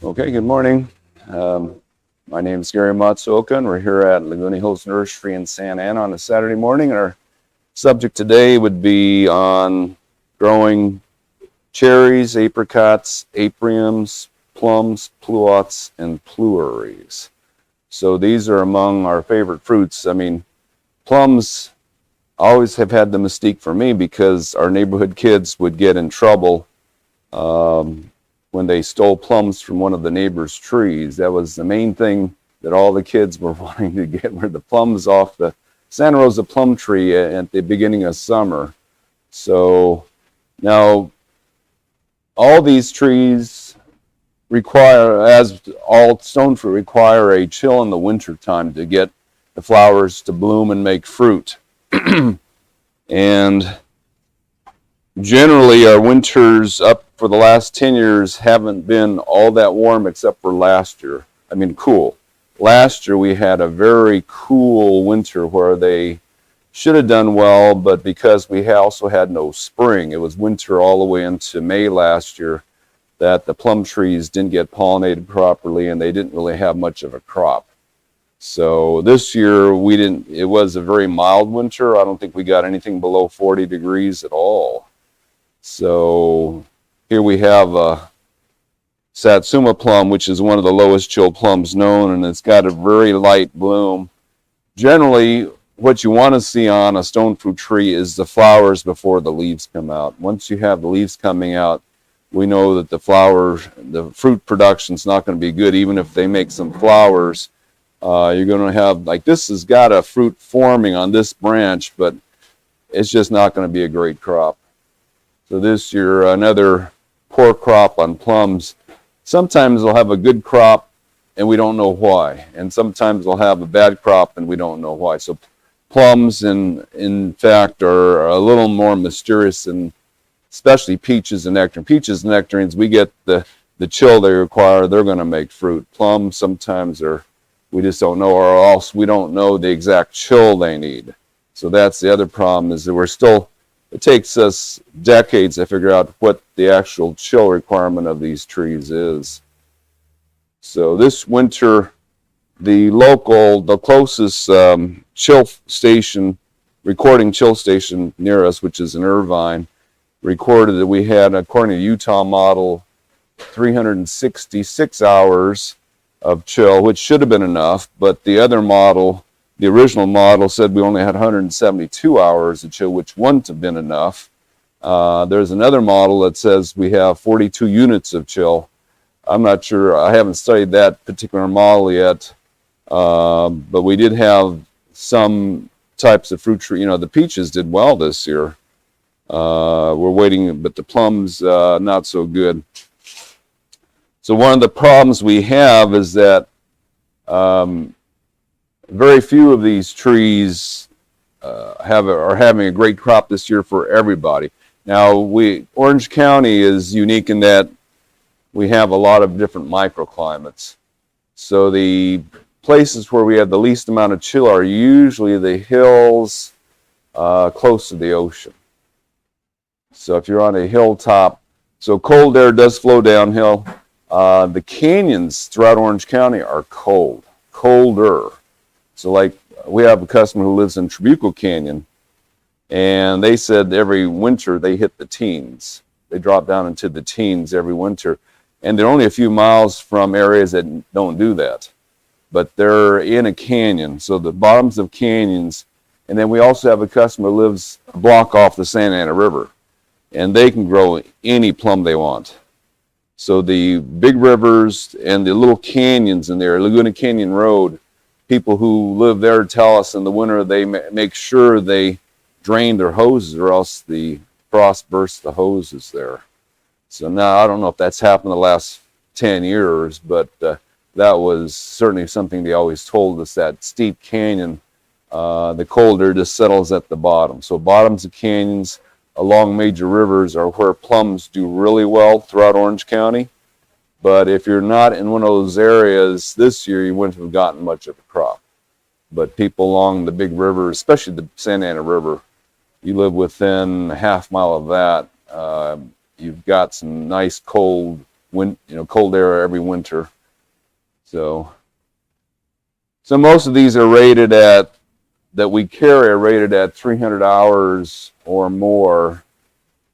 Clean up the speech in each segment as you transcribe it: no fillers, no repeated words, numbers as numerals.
Okay, good morning. My name is Gary Matsuoka, and we're here at Laguna Hills Nursery in Santa Ana on a Saturday morning. And our subject today would be on growing cherries, apricots, apriums, plums, pluots, and plueries. So these are among our favorite fruits. I mean, plums always have had the mystique for me because our neighborhood kids would get in trouble when they stole plums from one of the neighbor's trees. That was the main thing that all the kids were wanting to get, were the plums off the Santa Rosa plum tree at the beginning of summer. So now all these trees require, as all stone fruit, require a chill in the winter time to get the flowers to bloom and make fruit. And generally, our winters up for the last 10 years haven't been all that warm except for last year. I mean, cool. Last year, we had a very cool winter where they should have done well, but because we also had no spring, it was winter all the way into May last year, that the plum trees didn't get pollinated properly and they didn't really have much of a crop. So this year, it was a very mild winter. I don't think we got anything below 40 degrees at all. So here we have a Satsuma plum, which is one of the lowest chill plums known, and it's got a very light bloom. Generally, what you want to see on a stone fruit tree is the flowers before the leaves come out. Once you have the leaves coming out, we know that the fruit production is not going to be good. Even if they make some flowers, you're going to have, like, this has got a fruit forming on this branch, but it's just not going to be a great crop. So this year, another poor crop on plums. Sometimes they'll have a good crop and we don't know why. And sometimes they'll have a bad crop and we don't know why. So plums, in fact, are a little more mysterious, and especially peaches and nectarines. Peaches and nectarines, we get the chill they require. They're going to make fruit. Plums sometimes we just don't know, or else we don't know the exact chill they need. So that's the other problem, is that it takes us decades to figure out what the actual chill requirement of these trees is. So this winter, the closest recording chill station near us, which is in Irvine, recorded that we had, according to the Utah model, 366 hours of chill, which should have been enough, but the original model said we only had 172 hours of chill, which wouldn't have been enough. There's another model that says we have 42 units of chill. I'm not sure. I haven't studied that particular model yet, but we did have some types of fruit tree. The peaches did well this year. We're waiting, but the plums, not so good. So one of the problems we have is that very few of these trees are having a great crop this year for everybody. Now, Orange County is unique in that we have a lot of different microclimates. So the places where we have the least amount of chill are usually the hills close to the ocean. So if you're on a hilltop, so cold air does flow downhill. The canyons throughout Orange County are colder. So like, we have a customer who lives in Trabuco Canyon, and they said every winter they hit the teens. They drop down into the teens every winter. And they're only a few miles from areas that don't do that. But they're in a canyon, so the bottoms of canyons. And then we also have a customer who lives a block off the Santa Ana River, and they can grow any plum they want. So the big rivers and the little canyons in there, Laguna Canyon Road, people who live there tell us in the winter they make sure they drain their hoses, or else the frost bursts the hoses there. So now I don't know if that's happened the last 10 years, but that was certainly something they always told us, that steep canyon, the cold air just settles at the bottom. So bottoms of canyons along major rivers are where plums do really well throughout Orange County. But if you're not in one of those areas this year, you wouldn't have gotten much of a crop. But people along the big river, especially the Santa Ana River, you live within a half mile of that, you've got some nice cold cold air every winter. So most of these are rated at, that we carry, are rated at 300 hours or more.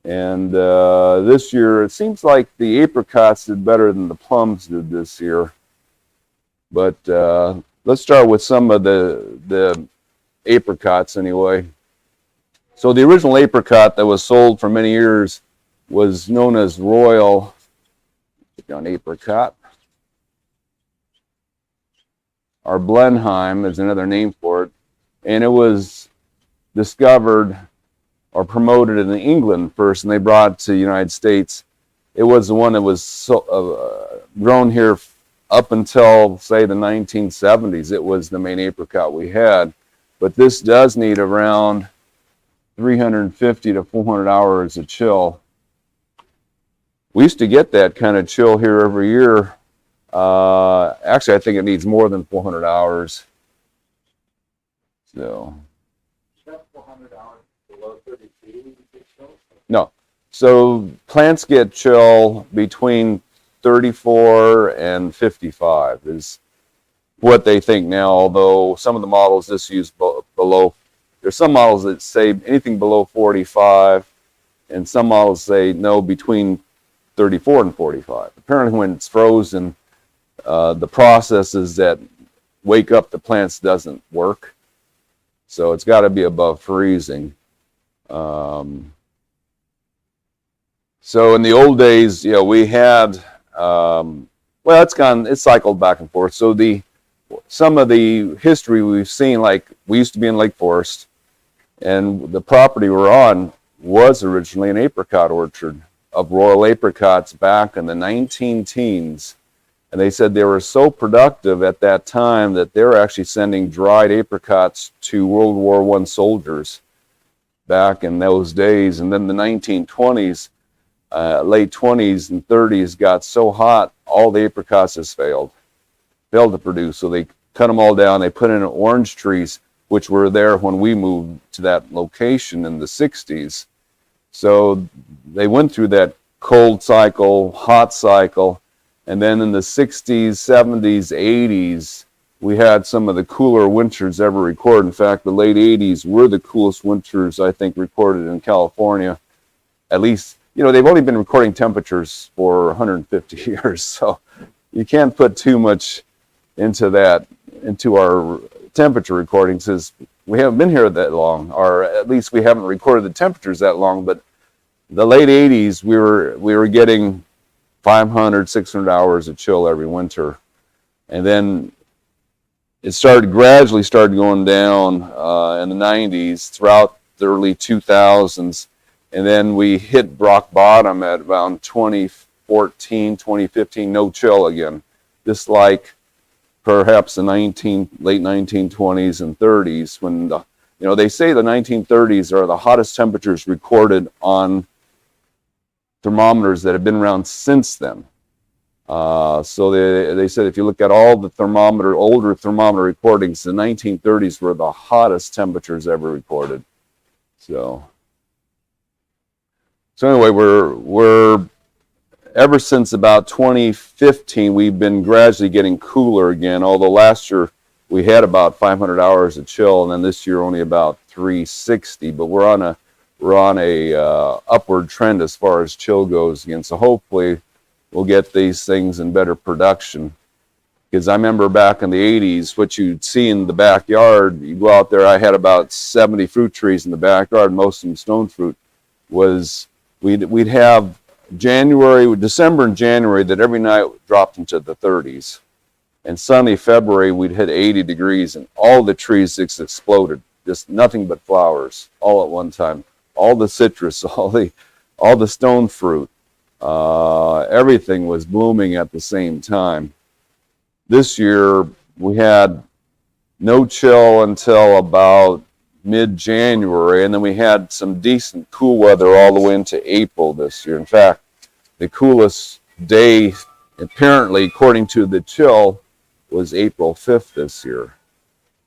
And this year, it seems like the apricots did better than the plums did this year. But let's start with some of the apricots anyway. So the original apricot that was sold for many years was known as Royal Apricot. Or Blenheim is another name for it. And it was discovered or promoted in England first, and they brought it to the United States. It was the one that was grown here up until, say, the 1970s. It was the main apricot we had. But this does need around 350 to 400 hours of chill. We used to get that kind of chill here every year. Actually, I think it needs more than 400 hours. So. 400 hours below 32? No. So plants get chill between 34 and 55 is what they think now, although some of the models just use below. There's some models that say anything below 45, and some models say no, between 34 and 45. Apparently when it's frozen, the processes that wake up the plants doesn't work. So it's got to be above freezing. So in the old days, we had, well, it's cycled back and forth. So some of the history we've seen, like we used to be in Lake Forest, and the property we're on was originally an apricot orchard of royal apricots back in the 19-teens. And they said they were so productive at that time that they were actually sending dried apricots to World War I soldiers back in those days. And then the 1920s, late 20s and 30s got so hot, all the apricots just failed to produce. So they cut them all down. They put in orange trees, which were there when we moved to that location in the 60s. So they went through that cold cycle, hot cycle. And then in the 60s, 70s, 80s, we had some of the cooler winters ever recorded. In fact, the late 80s were the coolest winters, I think, recorded in California. At least, they've only been recording temperatures for 150 years. So you can't put too much into our temperature recordings, because we haven't been here that long, or at least we haven't recorded the temperatures that long. But the late 80s, we were getting 500, 600 hours of chill every winter. And then it gradually started going down in the 90s throughout the early 2000s. And then we hit rock bottom at around 2014, 2015, no chill again. Just like perhaps the late 1920s and 30s, when they say the 1930s are the hottest temperatures recorded on thermometers that have been around since then. So they said if you look at all the older thermometer recordings, the 1930s were the hottest temperatures ever recorded. So anyway, we're ever since about 2015, we've been gradually getting cooler again. Although last year we had about 500 hours of chill, and then this year only about 360. But we're on a upward trend as far as chill goes again. So hopefully we'll get these things in better production. Because I remember back in the 80s, what you'd see in the backyard, you go out there, I had about 70 fruit trees in the backyard, most of them stone fruit, was we'd have December and January that every night dropped into the 30s. And suddenly February, we'd hit 80 degrees and all the trees just exploded. Just nothing but flowers all at one time. All the citrus, all the stone fruit, everything was blooming at the same time. This year we had no chill until about mid-January, and then we had some decent cool weather all the way into April this year. In fact, the coolest day, apparently, according to the chill, was April 5th this year.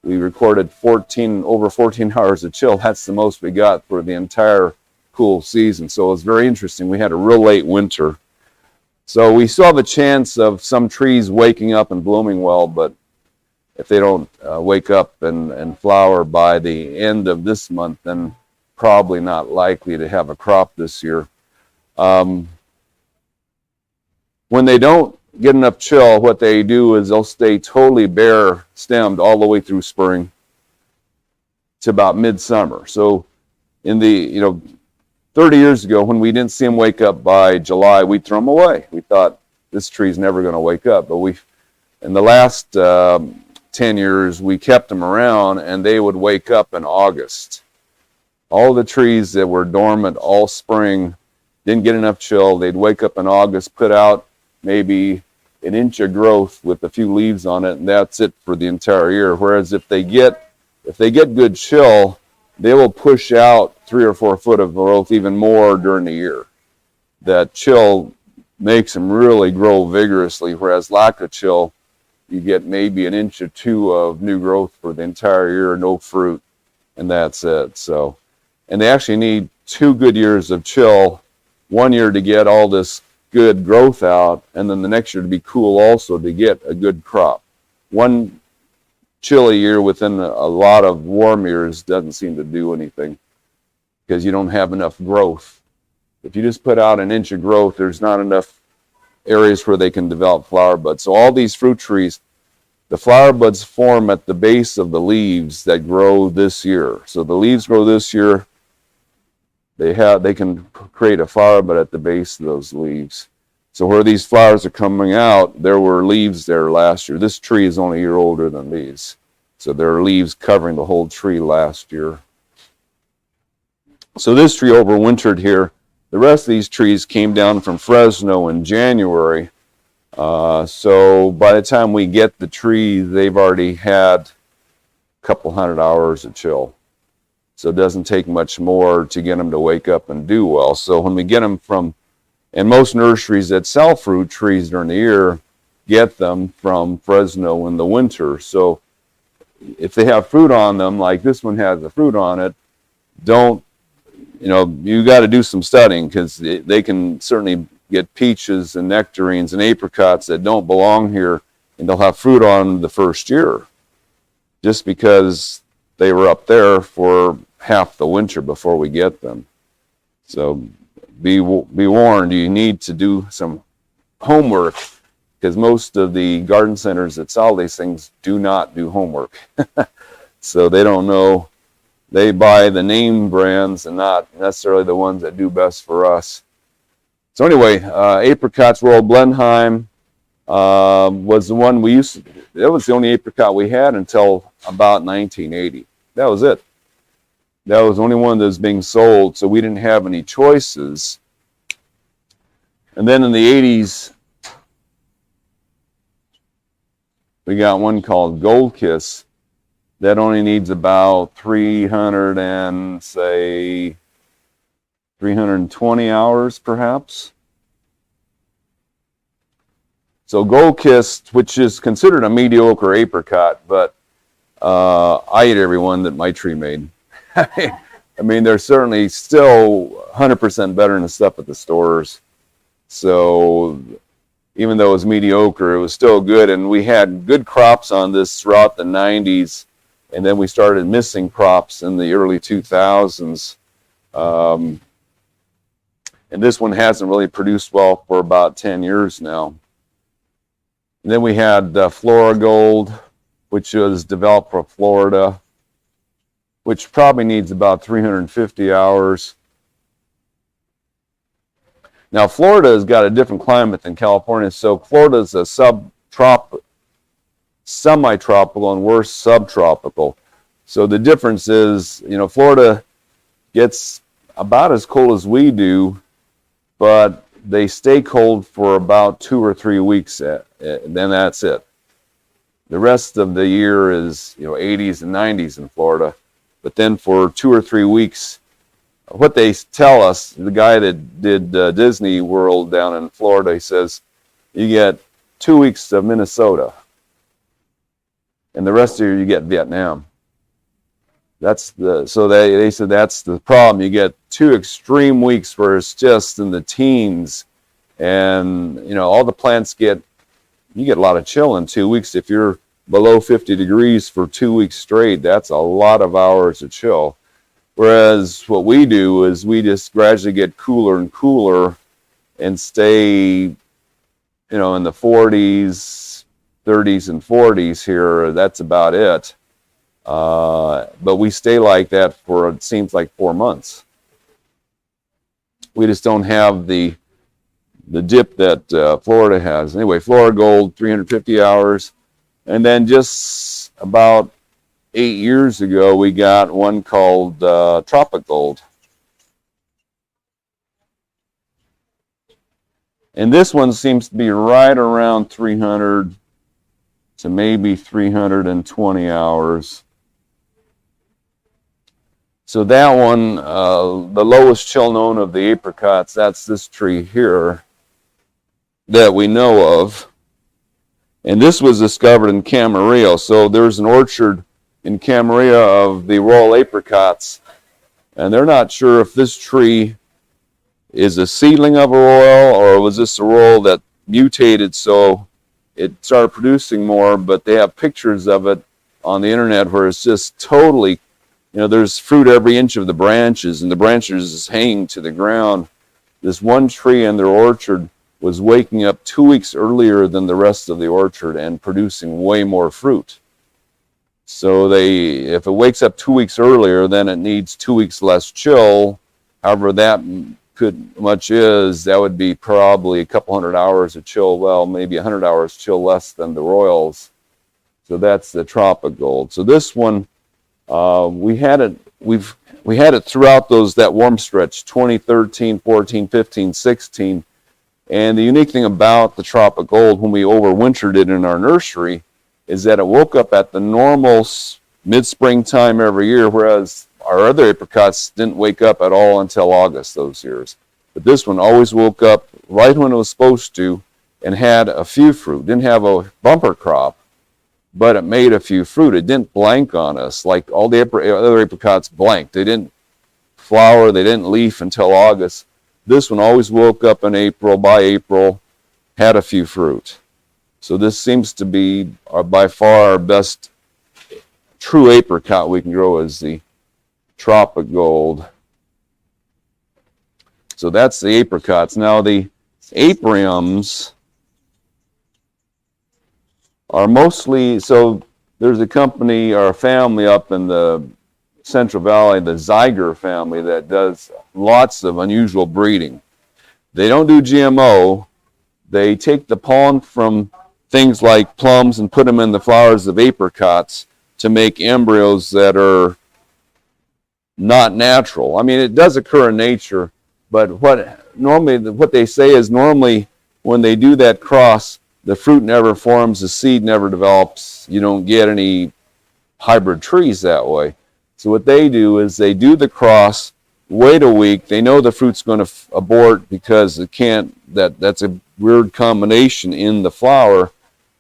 We recorded over 14 hours of chill. That's the most we got for the entire cool season. So it was very interesting. We had a real late winter. So we still have a chance of some trees waking up and blooming well, but if they don't wake up and flower by the end of this month, then probably not likely to have a crop this year. When they don't get enough chill, what they do is they'll stay totally bare stemmed all the way through spring to about midsummer. So in the, 30 years ago, when we didn't see them wake up by July, we'd throw them away. We thought this tree's never going to wake up. But in the last 10 years, we kept them around, and they would wake up in August. All the trees that were dormant all spring didn't get enough chill. They'd wake up in August, put out maybe an inch of growth with a few leaves on it, and that's it for the entire year. Whereas if they get good chill, they will push out 3 or 4 foot of growth even more during the year. That chill makes them really grow vigorously, whereas lack of chill, you get maybe an inch or 2 of new growth for the entire year, no fruit, and that's it. So, and they actually need 2 good years of chill, 1 year to get all this good growth out, and then the next year to be cool also to get a good crop. One chilly year within a lot of warm years doesn't seem to do anything because you don't have enough growth. If you just put out an inch of growth, there's not enough areas where they can develop flower buds. So all these fruit trees, the flower buds form at the base of the leaves that grow this year. So the leaves grow this year, they can create a flower bud at the base of those leaves. So where these flowers are coming out, there were leaves there last year. This tree is only a year older than these. So there are leaves covering the whole tree last year. So this tree overwintered here. The rest of these trees came down from Fresno in January. So by the time we get the tree, they've already had a couple hundred hours of chill. So it doesn't take much more to get them to wake up and do well. So when we get them from, and most nurseries that sell fruit trees during the year get them from Fresno in the winter. So if they have fruit on them, like this one has the fruit on it, you got to do some studying because they can certainly get peaches and nectarines and apricots that don't belong here, and they'll have fruit on them the first year just because they were up there for half the winter before we get them. So be warned, you need to do some homework because most of the garden centers that sell these things do not do homework. So they don't know. They buy the name brands and not necessarily the ones that do best for us. So anyway, Apricots Royal Blenheim was the one we used to, that was the only apricot we had until about 1980. That was it. That was the only one that was being sold, so we didn't have any choices. And then in the 80s, we got one called Gold Kiss that only needs about 320 hours perhaps. So Gold Kiss, which is considered a mediocre apricot, but I ate every one that my tree made. I mean, they're certainly still 100% better than the stuff at the stores. So even though it was mediocre, it was still good. And we had good crops on this throughout the 90s. And then we started missing crops in the early 2000s. And this one hasn't really produced well for about 10 years now. And then we had Flora Gold, which was developed for Florida, which probably needs about 350 hours. Now, Florida has got a different climate than California, so Florida is a semi-tropical and we're subtropical. So the difference is, Florida gets about as cold as we do, but they stay cold for about 2 or 3 weeks, then that's it. The rest of the year is, 80s and 90s in Florida. But then for 2 or 3 weeks, what they tell us, the guy that did Disney World down in Florida, he says, you get 2 weeks of Minnesota. And the rest of the year you get Vietnam. So they said that's the problem. You get 2 extreme weeks where it's just in the teens, And, you know, all the plants you get a lot of chill in 2 weeks. If you're below 50 degrees for 2 weeks straight, that's a lot of hours of chill. Whereas what we do is we just gradually get cooler and cooler and stay, you know, in the 40s, 30s, and 40s here. That's about it. But we stay like that for, it seems like, 4 months. We just don't have the dip that Florida has. Anyway, Florida Gold, 350 hours. And then just about 8 years ago, we got one called Tropic Gold. And this one seems to be right around 300 to maybe 320 hours. So that one, the lowest chill known of the apricots, that's this tree here that we know of. And this was discovered in Camarillo. So there's an orchard in Camarillo of the royal apricots. And they're not sure if this tree is a seedling of a royal or was this a royal that mutated so it started producing more. But they have pictures of it on the internet where it's just totally, you know, there's fruit every inch of the branches, and the branches is hanging to the ground. This one tree in their orchard was waking up 2 weeks earlier than the rest of the orchard and producing way more fruit. So if it wakes up 2 weeks earlier, then it needs 2 weeks less chill. However, that would be probably a couple hundred hours of chill. Well, maybe 100 hours chill less than the royals. So that's the Tropic Gold. So this one, we had it throughout that warm stretch, 2013, 14, 15, 16. And the unique thing about the Tropic Gold, when we overwintered it in our nursery, is that it woke up at the normal mid-spring time every year, whereas our other apricots didn't wake up at all until August those years. But this one always woke up right when it was supposed to and had a few fruit. Didn't have a bumper crop, but it made a few fruit. It didn't blank on us like all the other apricots blanked. They didn't flower, they didn't leaf until August. This one always woke up in April, by April, had a few fruit. So this seems to be by far our best true apricot we can grow is the Tropic Gold. So that's the apricots. Now the Apriums are mostly, so there's a company or a family up in the Central Valley, the Zyger family, that does lots of unusual breeding. They don't do GMO. They take the pollen from things like plums and put them in the flowers of apricots to make embryos that are not natural. I mean, it does occur in nature, but what they say is normally when they do that cross, the fruit never forms, the seed never develops. You don't get any hybrid trees that way. So what they do is they do the cross, wait a week. They know the fruit's going to abort because it can't. That's a weird combination in the flower.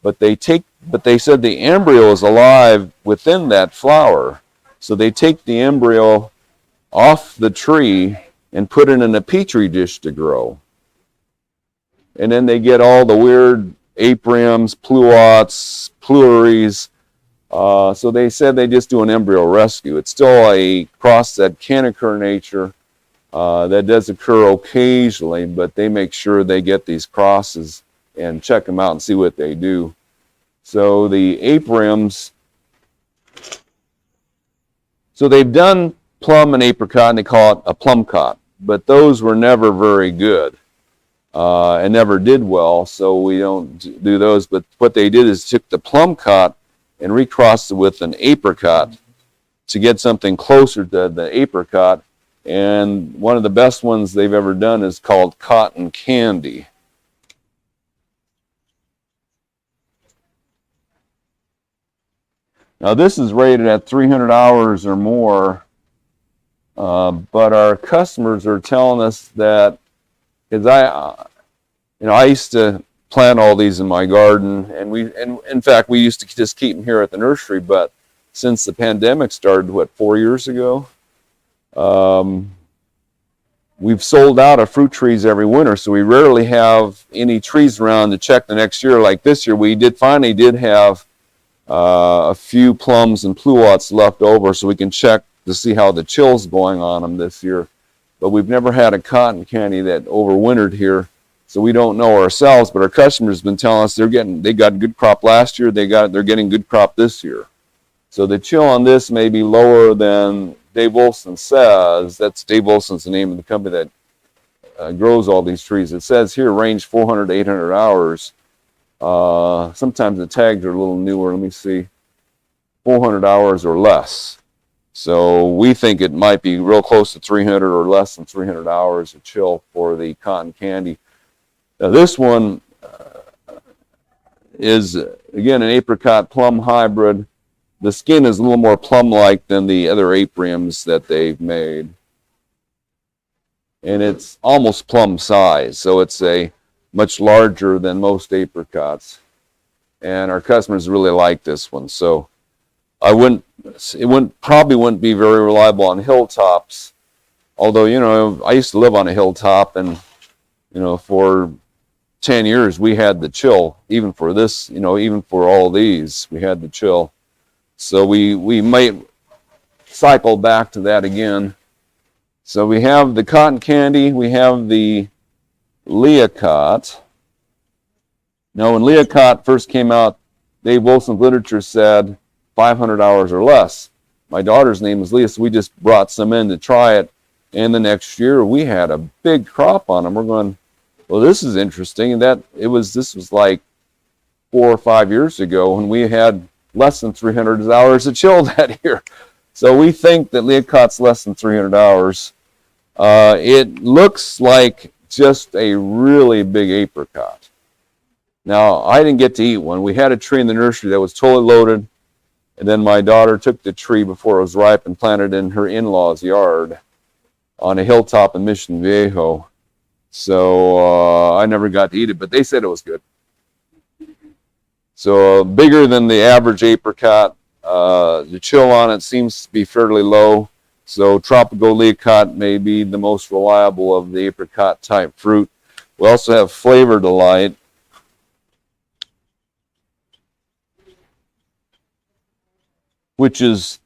But they said the embryo is alive within that flower. So they take the embryo off the tree and put it in a petri dish to grow. And then they get all the weird Apriums, Pluots, Pleuries. So they said they just do an embryo rescue. It's still a cross that can occur in nature. That does occur occasionally, but they make sure they get these crosses and check them out and see what they do. So the Apriums, so they've done plum and apricot, and they call it a plum cot, but those were never very good and never did well, so we don't do those. But what they did is took the plum cot and recrossed it with an apricot to get something closer to the apricot. And one of the best ones they've ever done is called Cotton Candy. Now this is rated at 300 hours or more, but our customers are telling us that, because I used to plant all these in my garden, and in fact we used to just keep them here at the nursery. But since the pandemic started, 4 years ago, we've sold out of fruit trees every winter, so we rarely have any trees around to check the next year. Like this year, we finally did have a few plums and pluots left over, so we can check to see how the chill's going on them this year. But we've never had a cotton candy that overwintered here, so we don't know ourselves. But our customers have been telling us they got good crop last year, they're getting good crop this year. So the chill on this may be lower than Dave Wilson says. That's Dave Wilson's the name of the company that grows all these trees. It says here range 400 to 800 hours. Sometimes the tags are a little newer. Let me see. 400 hours or less. So we think it might be real close to 300 or less than 300 hours of chill for the cotton candy. Now this one is, again, an apricot plum hybrid. The skin is a little more plum-like than the other Apriums that they've made. And it's almost plum size, so it's a much larger than most apricots. And our customers really like this one. So it probably wouldn't be very reliable on hilltops. Although, you know, I used to live on a hilltop, and, you know, for 10 years we had the chill. Even for this, you know, even for all these, we had the chill. So we might cycle back to that again. So we have the cotton candy, we have the Apricot. Now when Apricot first came out, Dave Wilson's literature said 500 hours or less. My daughter's name is Leah, so we just brought some in to try it. And the next year we had a big crop on them. We're going, well, this is interesting. And this was like 4 or 5 years ago when we had less than 300 hours of chill that year. So we think that Apricot's less than 300 hours. It looks like just a really big apricot. Now, I didn't get to eat one. We had a tree in the nursery that was totally loaded, and then my daughter took the tree before it was ripe and planted it in her in-laws' yard on a hilltop in Mission Viejo. So I never got to eat it, but they said it was good. So bigger than the average apricot. The chill on it seems to be fairly low. So tropical apricot may be the most reliable of the apricot type fruit. We also have Flavor Delight. Which is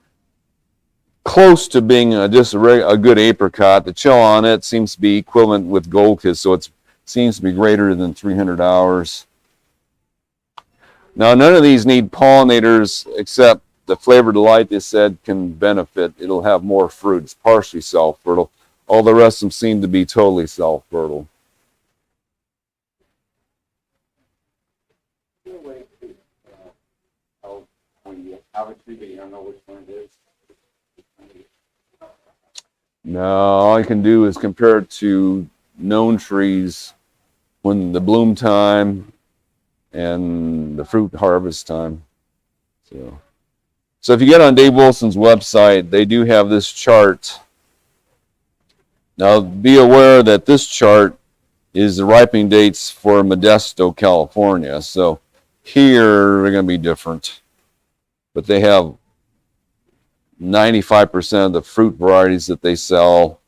close to being just a good apricot. The chill on it seems to be equivalent with Gold Kiss, so it seems to be greater than 300 hours. Now, none of these need pollinators except the Flavor Delight, they said, can benefit. It'll have more fruit. It's partially self-fertile. All the rest of them seem to be totally self-fertile. No, all I can do is compare it to known trees when the bloom time and the fruit harvest time. So if you get on Dave Wilson's website, they do have this chart. Now be aware that this chart is the ripening dates for Modesto, California. So here they're going to be different. But they have 95% of the fruit varieties that they sell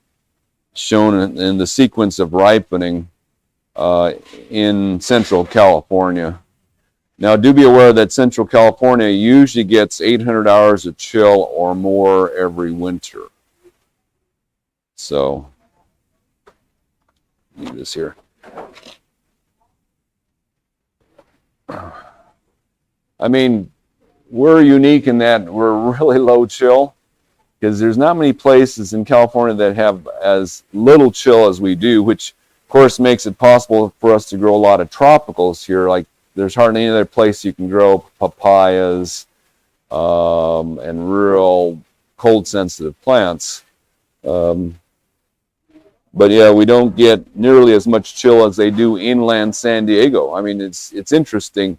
shown in the sequence of ripening in Central California. Now, do be aware that Central California usually gets 800 hours of chill or more every winter. So, leave this here. I mean, we're unique in that we're really low chill, because there's not many places in California that have as little chill as we do, which of course makes it possible for us to grow a lot of tropicals here. Like there's hardly any other place you can grow papayas and real cold sensitive plants. But yeah, we don't get nearly as much chill as they do inland San Diego. I mean, it's interesting.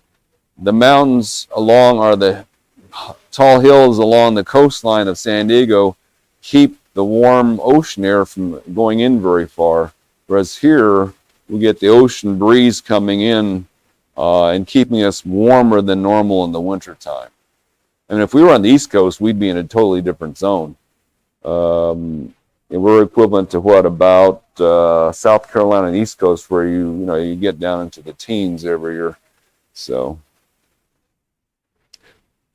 The mountains along, or the tall hills along the coastline of San Diego, keep the warm ocean air from going in very far. Whereas here, we get the ocean breeze coming in and keeping us warmer than normal in the wintertime. I mean, if we were on the East Coast, we'd be in a totally different zone. we're equivalent to what about South Carolina and East Coast, where you get down into the teens every year. So,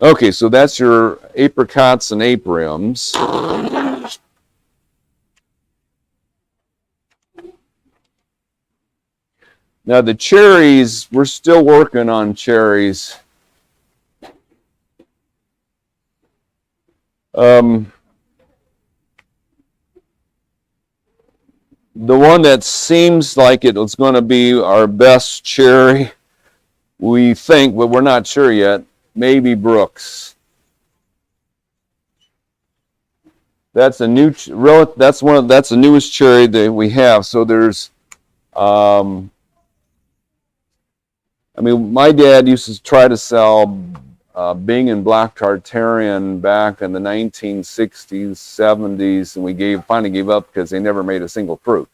okay, so that's your apricots and apriums. Now the cherries, we're still working on cherries. The one that seems like it was going to be our best cherry, we think, but we're not sure yet, maybe Brooks. That's a new, that's the newest cherry that we have. So there's, I mean, my dad used to try to sell Bing and Black Tartarian back in the 1960s, 70s, and we finally gave up because they never made a single fruit.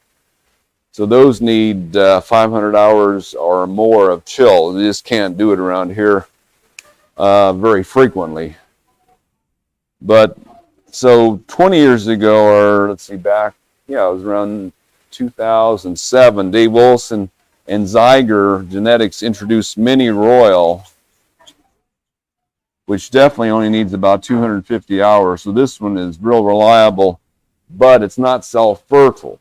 So those need 500 hours or more of chill. You just can't do it around here very frequently. But so 20 years ago, or let's see, back, yeah, it was around 2007, Dave Wilson and Zyger Genetics introduced Mini Royal, which definitely only needs about 250 hours. So this one is real reliable, but it's not self-fertile.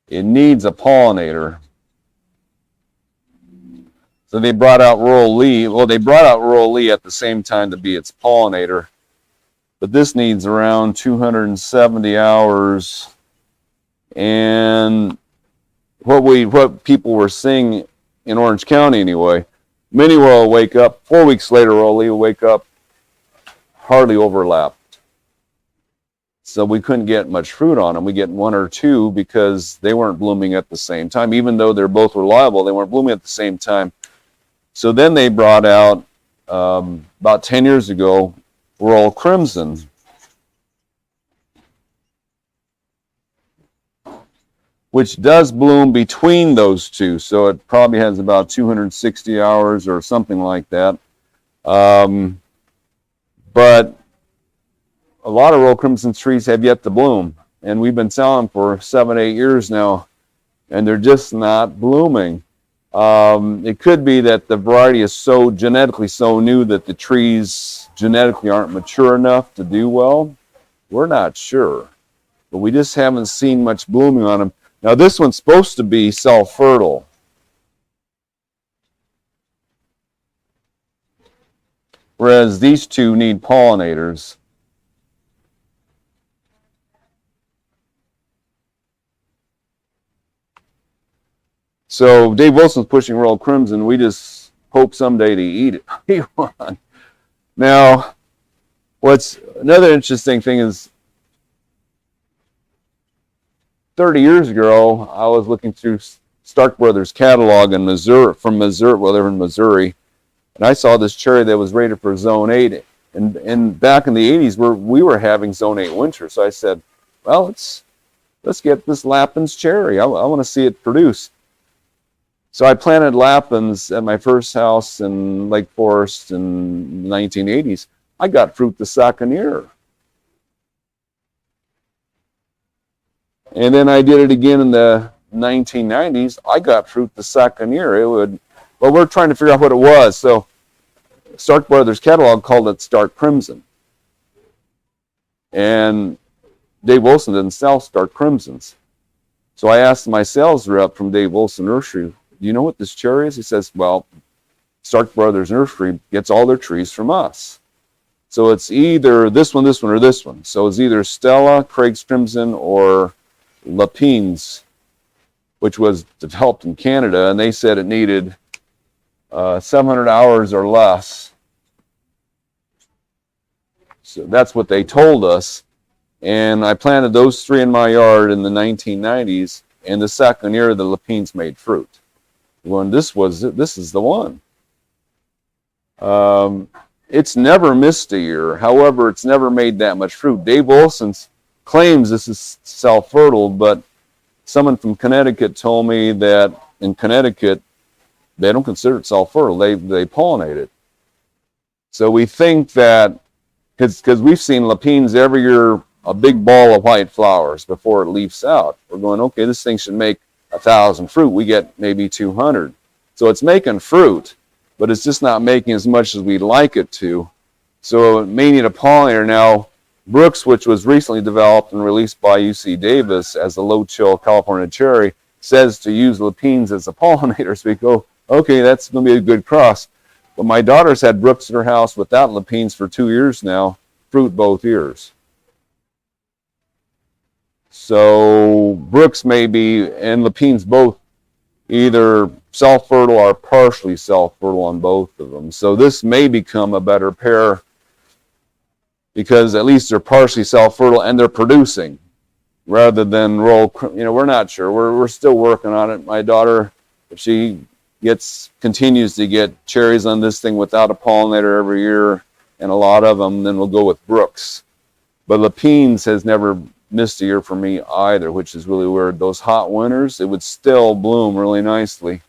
It needs a pollinator. So they brought out Royal Lee. Well, they brought out Royal Lee at the same time to be its pollinator. But this needs around 270 hours. And what people were seeing in Orange County anyway, Mini Royal will wake up, 4 weeks later Royal Lee will wake up, hardly overlapped. So we couldn't get much fruit on them. We get one or two because they weren't blooming at the same time. Even though they're both reliable, they weren't blooming at the same time. So then they brought out, about 10 years ago, Royal Crimson. Which does bloom between those two. So it probably has about 260 hours or something like that. But a lot of Royal Crimson trees have yet to bloom. And we've been selling for 7, 8 years now. And they're just not blooming. It could be that the variety is so genetically so new that the trees genetically aren't mature enough to do well. We're not sure. But we just haven't seen much blooming on them. Now this one's supposed to be self-fertile. Whereas these two need pollinators. So Dave Wilson's pushing Royal Crimson. We just hope someday to eat it. Now, what's another interesting thing is 30 years ago, I was looking through Stark Brothers' catalog in Missouri, well, they're in Missouri, and I saw this cherry that was rated for Zone 8. And back in the 80s, we were having Zone 8 winter. So I said, well, let's get this Lappin's cherry. I want to see it produce. So I planted Lappin's at my first house in Lake Forest in the 1980s. I got fruit the second year. And then I did it again in the 1990s. I got fruit the second year. Well, we're trying to figure out what it was. So Stark Brothers catalog called it Stark Crimson. And Dave Wilson didn't sell Stark Crimsons. So I asked my sales rep from Dave Wilson Nursery, do you know what this cherry is? He says, well, Stark Brothers Nursery gets all their trees from us. So it's either this one, or this one. So it's either Stella, Craig's Crimson, or Lapines, which was developed in Canada, and they said it needed 700 hours or less. So that's what they told us. And I planted those three in my yard in the 1990s, and the second year the Lapines made fruit. When this is the one. It's never missed a year. However, it's never made that much fruit. Dave Wilson claims this is self-fertile, but someone from Connecticut told me that in Connecticut, they don't consider it self-fertile. They pollinate it. So we think that because we've seen lapines every year, a big ball of white flowers before it leaves out. We're going, okay, this thing should make 1,000 fruit. We get maybe 200. So it's making fruit, but it's just not making as much as we'd like it to. So it may need a pollinator. Now, Brooks, which was recently developed and released by UC Davis as a low-chill California cherry, says to use lapines as a pollinator. So we go, okay, that's going to be a good cross. But my daughter's had Brooks in her house without lapines for 2 years now, fruit both years. So Brooks may be, and lapines both, either self-fertile or partially self-fertile on both of them. So this may become a better pair because at least they're partially self-fertile and they're producing rather than roll, we're not sure. We're still working on it. My daughter, if she continues to get cherries on this thing without a pollinator every year, and a lot of them, then we'll go with Brooks. But lapines has never missed a year for me either, which is really weird. Those hot winters, it would still bloom really nicely.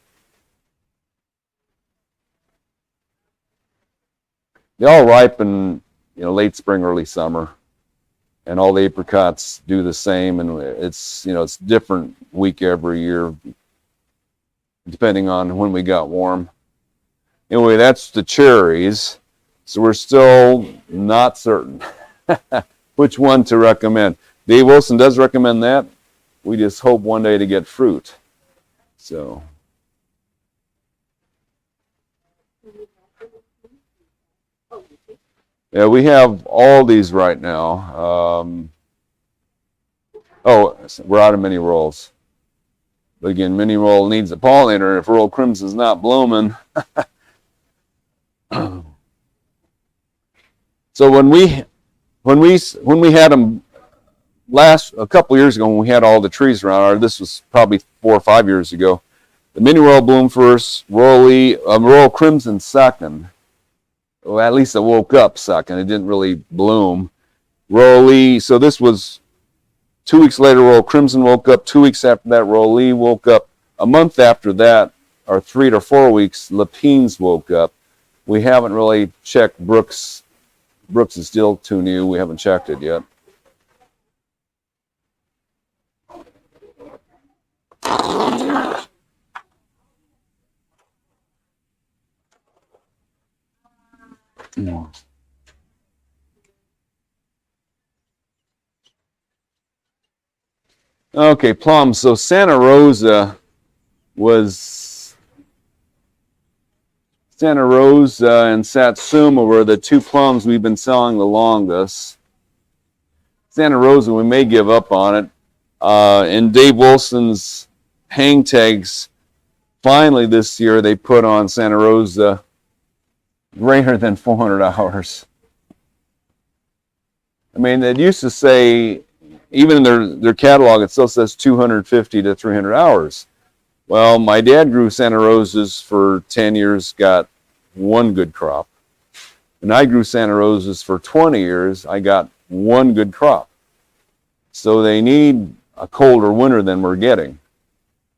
They all ripen, late spring, early summer, and all the apricots do the same. And it's different week every year, depending on when we got warm. Anyway, that's the cherries. So we're still not certain which one to recommend. Dave Wilson does recommend that. We just hope one day to get fruit. So. Yeah, we have all these right now. We're out of mini rolls. But again, mini roll needs a pollinator. If Royal Crimson's not blooming. So when we had them a couple years ago, when we had all the trees around, this was probably 4 or 5 years ago, the mini roll bloomed first, Royal Crimson second. Well, at least it woke up second. It didn't really bloom. So this was 2 weeks later, Royal Crimson woke up. 2 weeks after that, Royal woke up. A month after that, or 3 to 4 weeks, lapines woke up. We haven't really checked Brooks. Brooks is still too new. We haven't checked it yet. Okay, plums. So Santa Rosa and Satsuma were the two plums we've been selling the longest. Santa Rosa, we may give up on it. In Dave Wilson's hang tags, finally this year they put on Santa Rosa greater than 400 hours. I mean, it used to say, even in their catalog, it still says 250 to 300 hours. Well, my dad grew Santa Rosas for 10 years, got one good crop. And I grew Santa Rosas for 20 years, I got one good crop. So they need a colder winter than we're getting,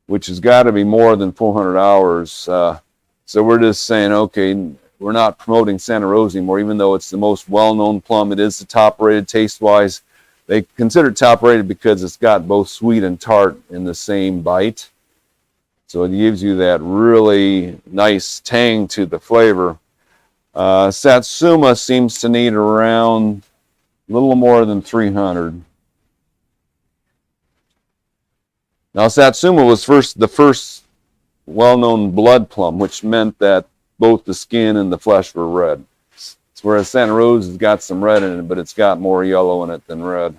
which has got to be more than 400 hours. So we're just saying, okay, we're not promoting Santa Rosa anymore, even though it's the most well-known plum. It is the top-rated taste-wise. They consider it top-rated because it's got both sweet and tart in the same bite. So it gives you that really nice tang to the flavor. Satsuma seems to need around a little more than 300. Now, Satsuma was the first well-known blood plum, which meant that both the skin and the flesh were red. Whereas Santa Rosa has got some red in it, but it's got more yellow in it than red.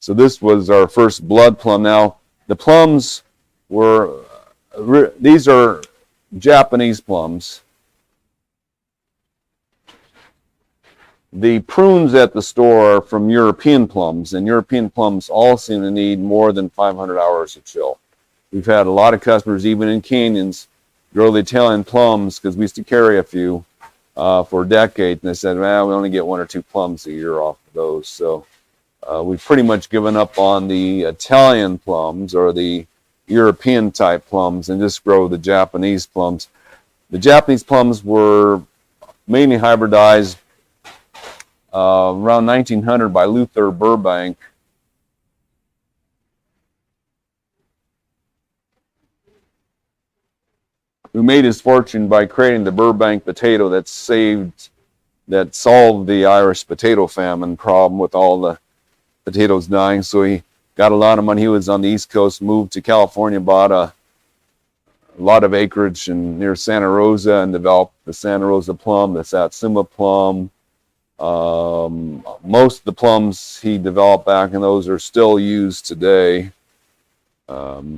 So this was our first blood plum. Now, the plums these are Japanese plums. The prunes at the store are from European plums, and European plums all seem to need more than 500 hours of chill. We've had a lot of customers, even in canyons, grow the Italian plums, because we used to carry a few for a decade, and they said, well, we only get 1 or 2 plums a year off of those. So we've pretty much given up on the Italian plums or the European type plums and just grow the Japanese plums. The Japanese plums were mainly hybridized around 1900 by Luther Burbank. Who made his fortune by creating the Burbank potato that solved the Irish potato famine problem with all the potatoes dying. So he got a lot of money. He was on the East Coast, moved to California, bought a lot of acreage near Santa Rosa, and developed the Santa Rosa plum, the Satsuma plum. Most of the plums he developed back in those are still used today. But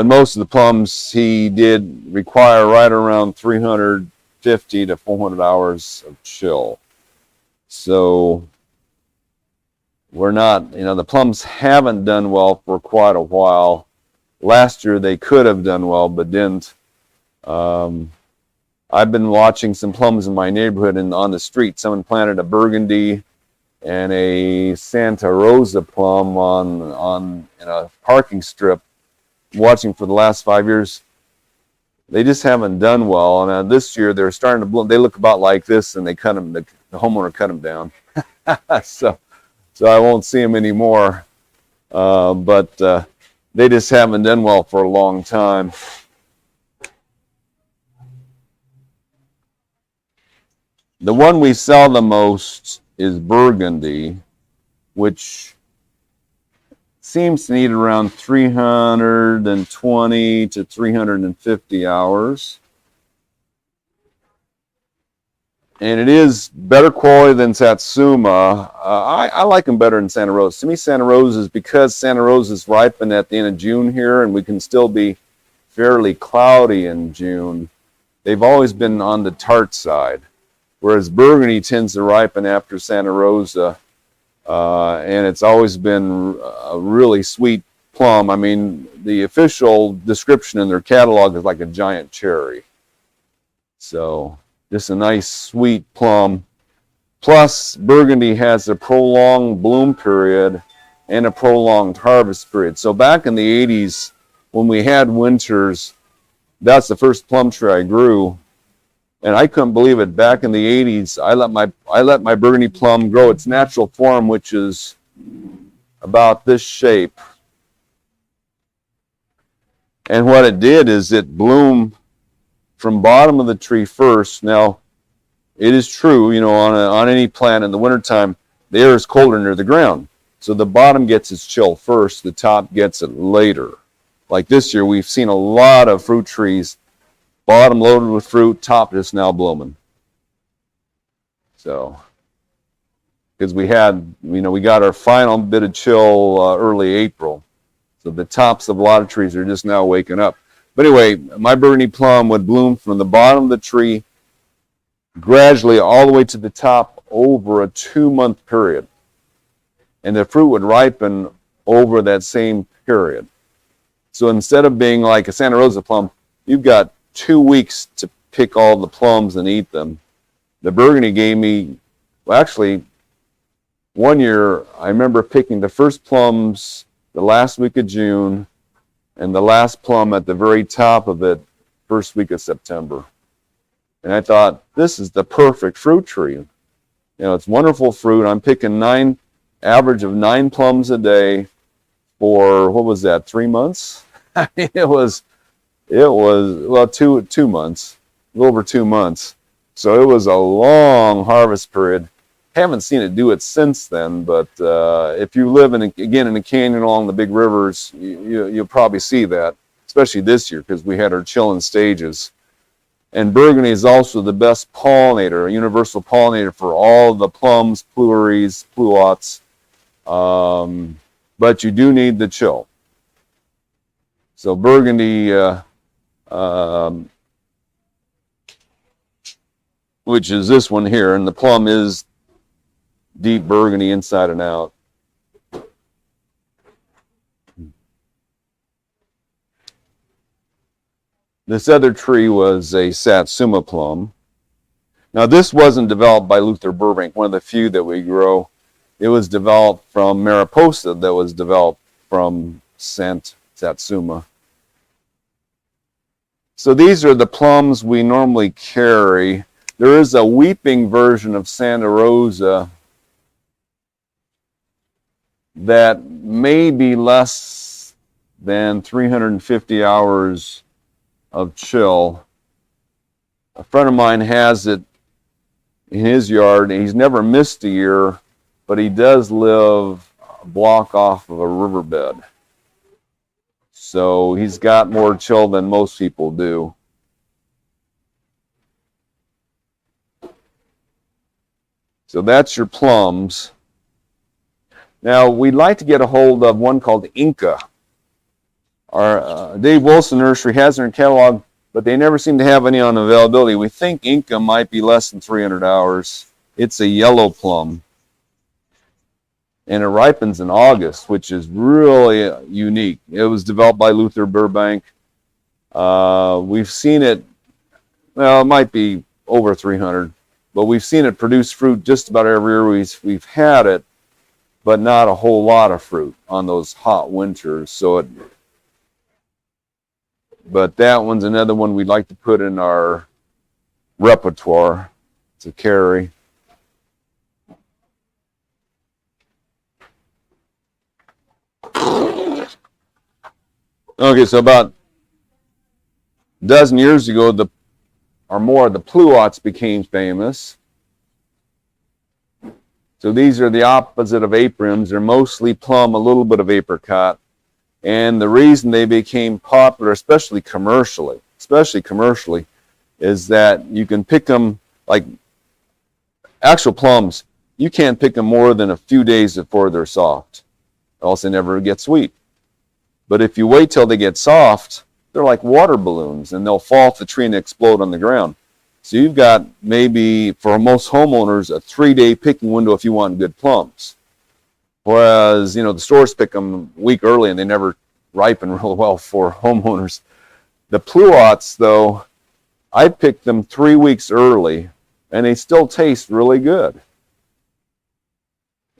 most of the plums he did require right around 350 to 400 hours of chill. So we're not, the plums haven't done well for quite a while. Last year they could have done well, but didn't. I've been watching some plums in my neighborhood and on the street. Someone planted a burgundy and a Santa Rosa plum in a parking strip. Watching for the last 5 years, they just haven't done well. And this year they're starting to bloom. They look about like this, and they cut them. The homeowner cut them down, so I won't see them anymore. But they just haven't done well for a long time. The one we sell the most is Burgundy, which seems to need around 320 to 350 hours. And it is better quality than Satsuma. I like them better than Santa Rosa. To me, Santa Rosa is because Santa Rosa's ripen at the end of June here, and we can still be fairly cloudy in June. They've always been on the tart side, whereas Burgundy tends to ripen after Santa Rosa. And it's always been a really sweet plum. I mean, the official description in their catalog is like a giant cherry. So just a nice sweet plum. Plus, Burgundy has a prolonged bloom period and a prolonged harvest period. So back in the 80s, when we had winters, that's the first plum tree I grew. And I couldn't believe it. Back in the 80s, I let my Burgundy plum grow its natural form, which is about this shape. And what it did is it bloomed from bottom of the tree first. Now, it is true, on any plant in the wintertime, the air is colder near the ground. So the bottom gets its chill first, the top gets it later. Like this year, we've seen a lot of fruit trees, bottom loaded with fruit, top just now blooming. So, because we got our final bit of chill early April. So the tops of a lot of trees are just now waking up. But anyway, my Burgundy plum would bloom from the bottom of the tree gradually all the way to the top over a 2-month period. And the fruit would ripen over that same period. So instead of being like a Santa Rosa plum, you've got 2 weeks to pick all the plums and eat them. The Burgundy gave me, well, actually, one year I remember picking the first plums the last week of June and the last plum at the very top of it first week of September. And I thought, this is the perfect fruit tree. It's wonderful fruit. I'm picking average of 9 plums a day for, what was that, 3 months? I mean, it was well, 2 months, a little over 2 months. So it was a long harvest period. Haven't seen it do it since then, but if you live in a canyon along the big rivers, you'll probably see that, especially this year because we had our chilling stages. And Burgundy is also the best pollinator, a universal pollinator for all the plums, pleuries, pluots, but you do need the chill. So Burgundy, which is this one here, and the plum is deep Burgundy inside and out. This other tree was a Satsuma plum. Now this wasn't developed by Luther Burbank, one of the few that we grow. It was developed from Mariposa that was developed from Satsuma. So these are the plums we normally carry. There is a weeping version of Santa Rosa that may be less than 350 hours of chill. A friend of mine has it in his yard, and he's never missed a year, but he does live a block off of a riverbed. So he's got more chill than most people do. So that's your plums. Now, we'd like to get a hold of one called Inca. Our Dave Wilson Nursery has their catalog, but they never seem to have any on availability. We think Inca might be less than 300 hours. It's a yellow plum. And it ripens in August, which is really unique. It was developed by Luther Burbank. We've seen it, well, it might be over 300, but we've seen it produce fruit just about every year we've had it, but not a whole lot of fruit on those hot winters. So but that one's another one we'd like to put in our repertoire to carry. Okay, so about a dozen years ago, the Pluots became famous. So these are the opposite of Apriums. They're mostly plum, a little bit of apricot. And the reason they became popular, especially commercially, is that you can pick them, like actual plums, you can't pick them more than a few days before they're soft, else they never get sweet. But if you wait till they get soft, they're like water balloons, and they'll fall off the tree and explode on the ground. So you've got maybe, for most homeowners, a 3-day picking window if you want good plums. Whereas, the stores pick them a week early and they never ripen real well for homeowners. The Pluots, though, I picked them 3 weeks early and they still taste really good.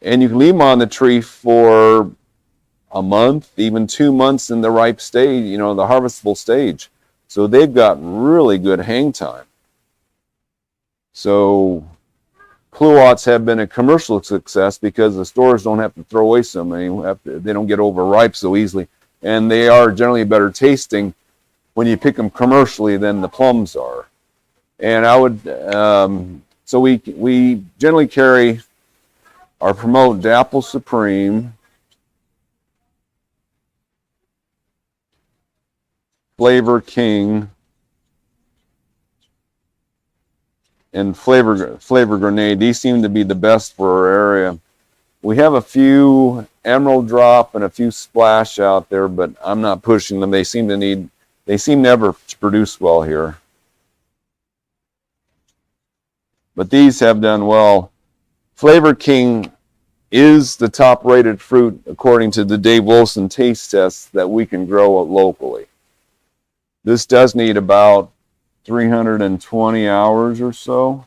And you can leave them on the tree for a month, even 2 months in the ripe stage, the harvestable stage. So they've got really good hang time. So Pluots have been a commercial success because the stores don't have to throw away so many. They don't get overripe so easily. And they are generally better tasting when you pick them commercially than the plums are. And I would, so we generally carry or promote Dapple Supreme, Flavor King, and Flavor Grenade. These seem to be the best for our area. We have a few Emerald Drop and a few Splash out there, but I'm not pushing them. They seem never to produce well here. But these have done well. Flavor King is the top rated fruit according to the Dave Wilson taste test that we can grow locally. This does need about 320 hours or so.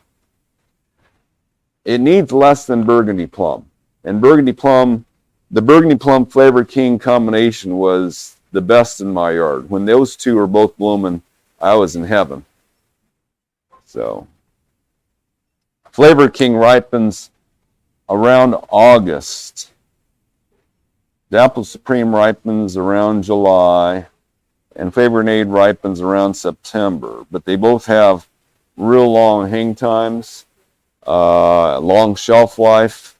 It needs less than Burgundy Plum. And Burgundy Plum, the Burgundy Plum Flavor King combination was the best in my yard. When those two were both blooming, I was in heaven. So, Flavor King ripens around August. Dapple Supreme ripens around July. And Flavor Grenade ripens around September. But they both have real long hang times, long shelf life.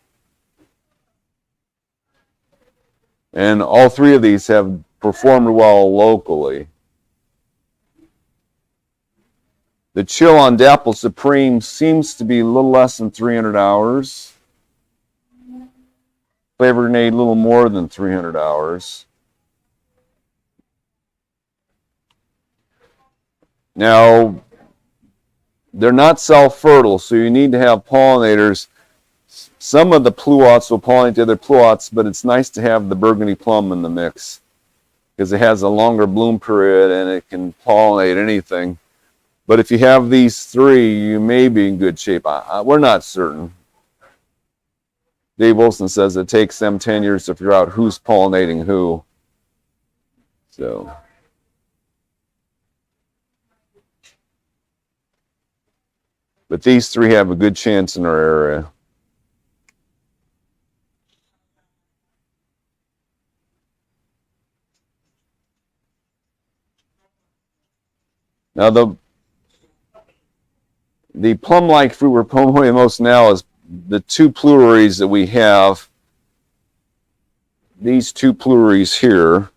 And all three of these have performed well locally. The chill on Dapple Supreme seems to be a little less than 300 hours. Flavor Grenade a little more than 300 hours. Now, they're not self-fertile, so you need to have pollinators. Some of the Pluots will pollinate the other Pluots, but it's nice to have the Burgundy Plum in the mix because it has a longer bloom period and it can pollinate anything. But if you have these three, you may be in good shape. We're not certain. Dave Wilson says it takes them 10 years to figure out who's pollinating who. So... But these three have a good chance in our area. Now the plum-like fruit we're promoting most now is the two pleuries that we have. These two pleuries here.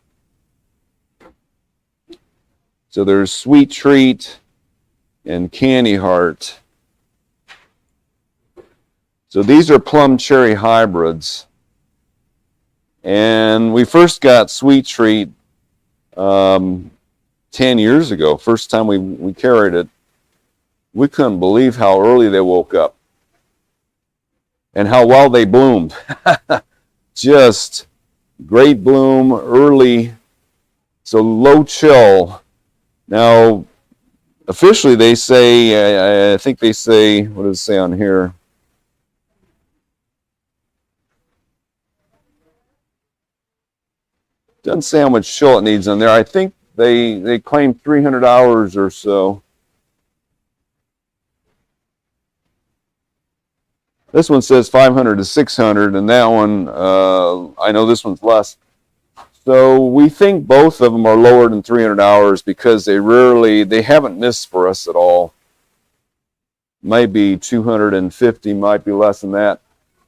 So there's Sweet Treat and Candy Heart. So these are plum cherry hybrids. And we first got Sweet Treat 10 years ago. First time we carried it. We couldn't believe how early they woke up and how well they bloomed. Just great bloom early, so low chill. Now, officially they say, I think they say, what does it say on here? Doesn't say how much chill it needs on there. I think they claim 300 hours or so. This one says 500 to 600, and that one, I know this one's less. So we think both of them are lower than 300 hours because they haven't missed for us at all. Might be 250, might be less than that.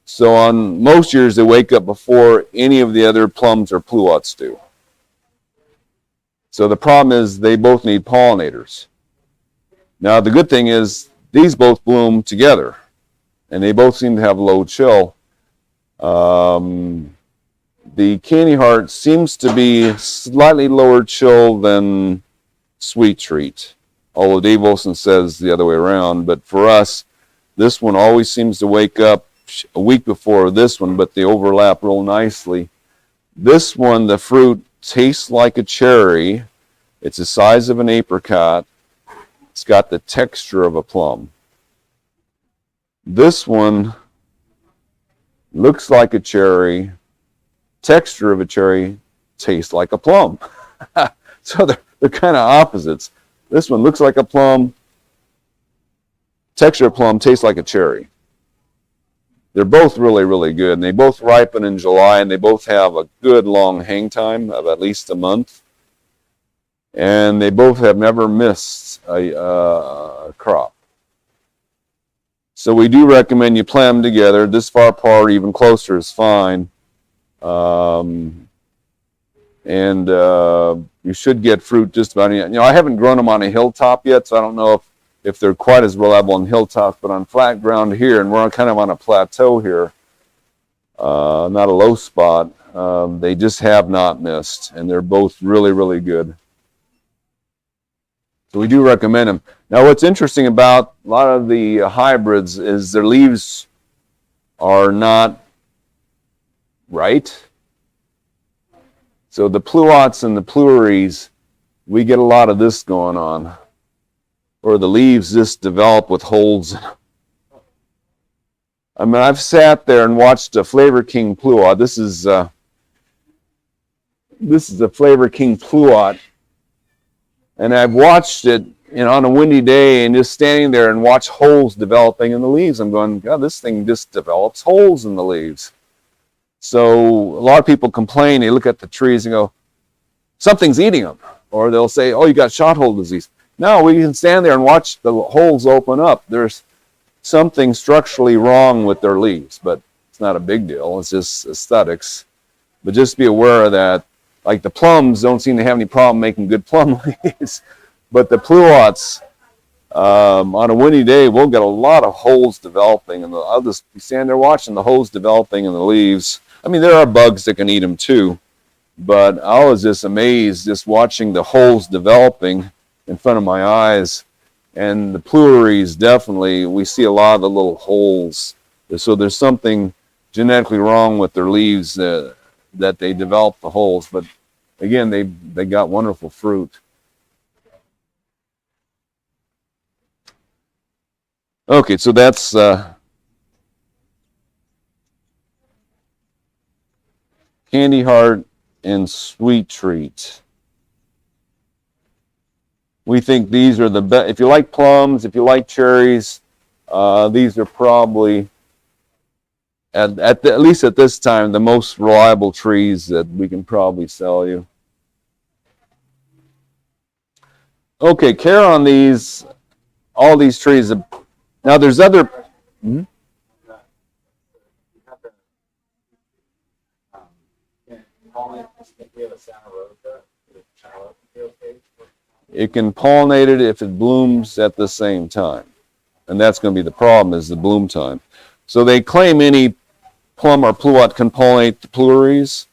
So on most years, they wake up before any of the other plums or pluots do. So the problem is they both need pollinators. Now the good thing is these both bloom together, and they both seem to have low chill. The Candy Heart seems to be slightly lower chill than Sweet Treat, although Dave Wilson says the other way around. But for us, this one always seems to wake up a week before this one, but they overlap real nicely. This one, the fruit tastes like a cherry. It's the size of an apricot. It's got the texture of a plum. This one looks like a cherry, texture of a cherry, tastes like a plum. So they're kind of opposites. This one looks like a plum, texture of plum, tastes like a cherry. They're both really, really good, and they both ripen in July, and they both have a good long hang time of at least a month. And they both have never missed a crop. So we do recommend you plant them together. This far apart, even closer, is fine. And you should get fruit just about any. You know, I haven't grown them on a hilltop yet, so I don't know if they're quite as reliable on hilltops, but on flat ground here, and we're kind of on a plateau here, not a low spot, they just have not missed, and they're both really, really good. So we do recommend them. Now, what's interesting about a lot of the hybrids is their leaves are not right. So the pluots and the pleuries, we get a lot of this going on, or the leaves just develop with holes. I mean, I've sat there and watched a Flavor King Pluot. This is a Flavor King Pluot, and I've watched it, you know, on a windy day, and just standing there and watch holes developing in the leaves. I'm going, God, this thing just develops holes in the leaves. So a lot of people complain. They look at the trees and go, something's eating them, or they'll say, oh, you got shot hole disease. No, we can stand there and watch the holes open up. There's something structurally wrong with their leaves, but it's not a big deal. It's just aesthetics. But just be aware of that. Like the plums don't seem to have any problem making good plum leaves, but the pluots, on a windy day, we'll get a lot of holes developing, and I'll just be standing there watching the holes developing in the leaves. I mean, there are bugs that can eat them too, but I was just amazed just watching the holes developing in front of my eyes. And the pleuries, definitely, we see a lot of the little holes. So there's something genetically wrong with their leaves that they develop the holes. But again, they got wonderful fruit. Okay, so that's Candy Heart and Sweet Treat. We think these are the best. If you like plums, if you like cherries, These are probably, at least at this time, the most reliable trees that we can probably sell you. Okay, care on these, all these trees. Now there's other... Hmm? It can pollinate it if it blooms at the same time. And that's going to be the problem, is the bloom time. So they claim any plum or pluot can pollinate the pleuries,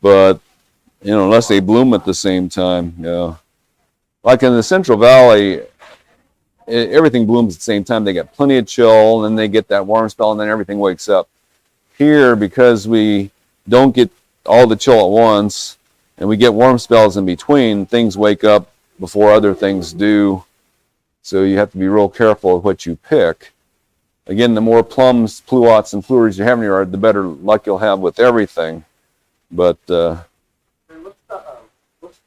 but unless they bloom at the same time, yeah. Like in the Central Valley, everything blooms at the same time. They get plenty of chill, and then they get that warm spell, and then everything wakes up. Here, because we don't get all the chill at once, and we get warm spells in between, things wake up before other things do. So you have to be real careful of what you pick. Again, the more plums, pluots, and pleuries you have in your yard, the better luck you'll have with everything. But what's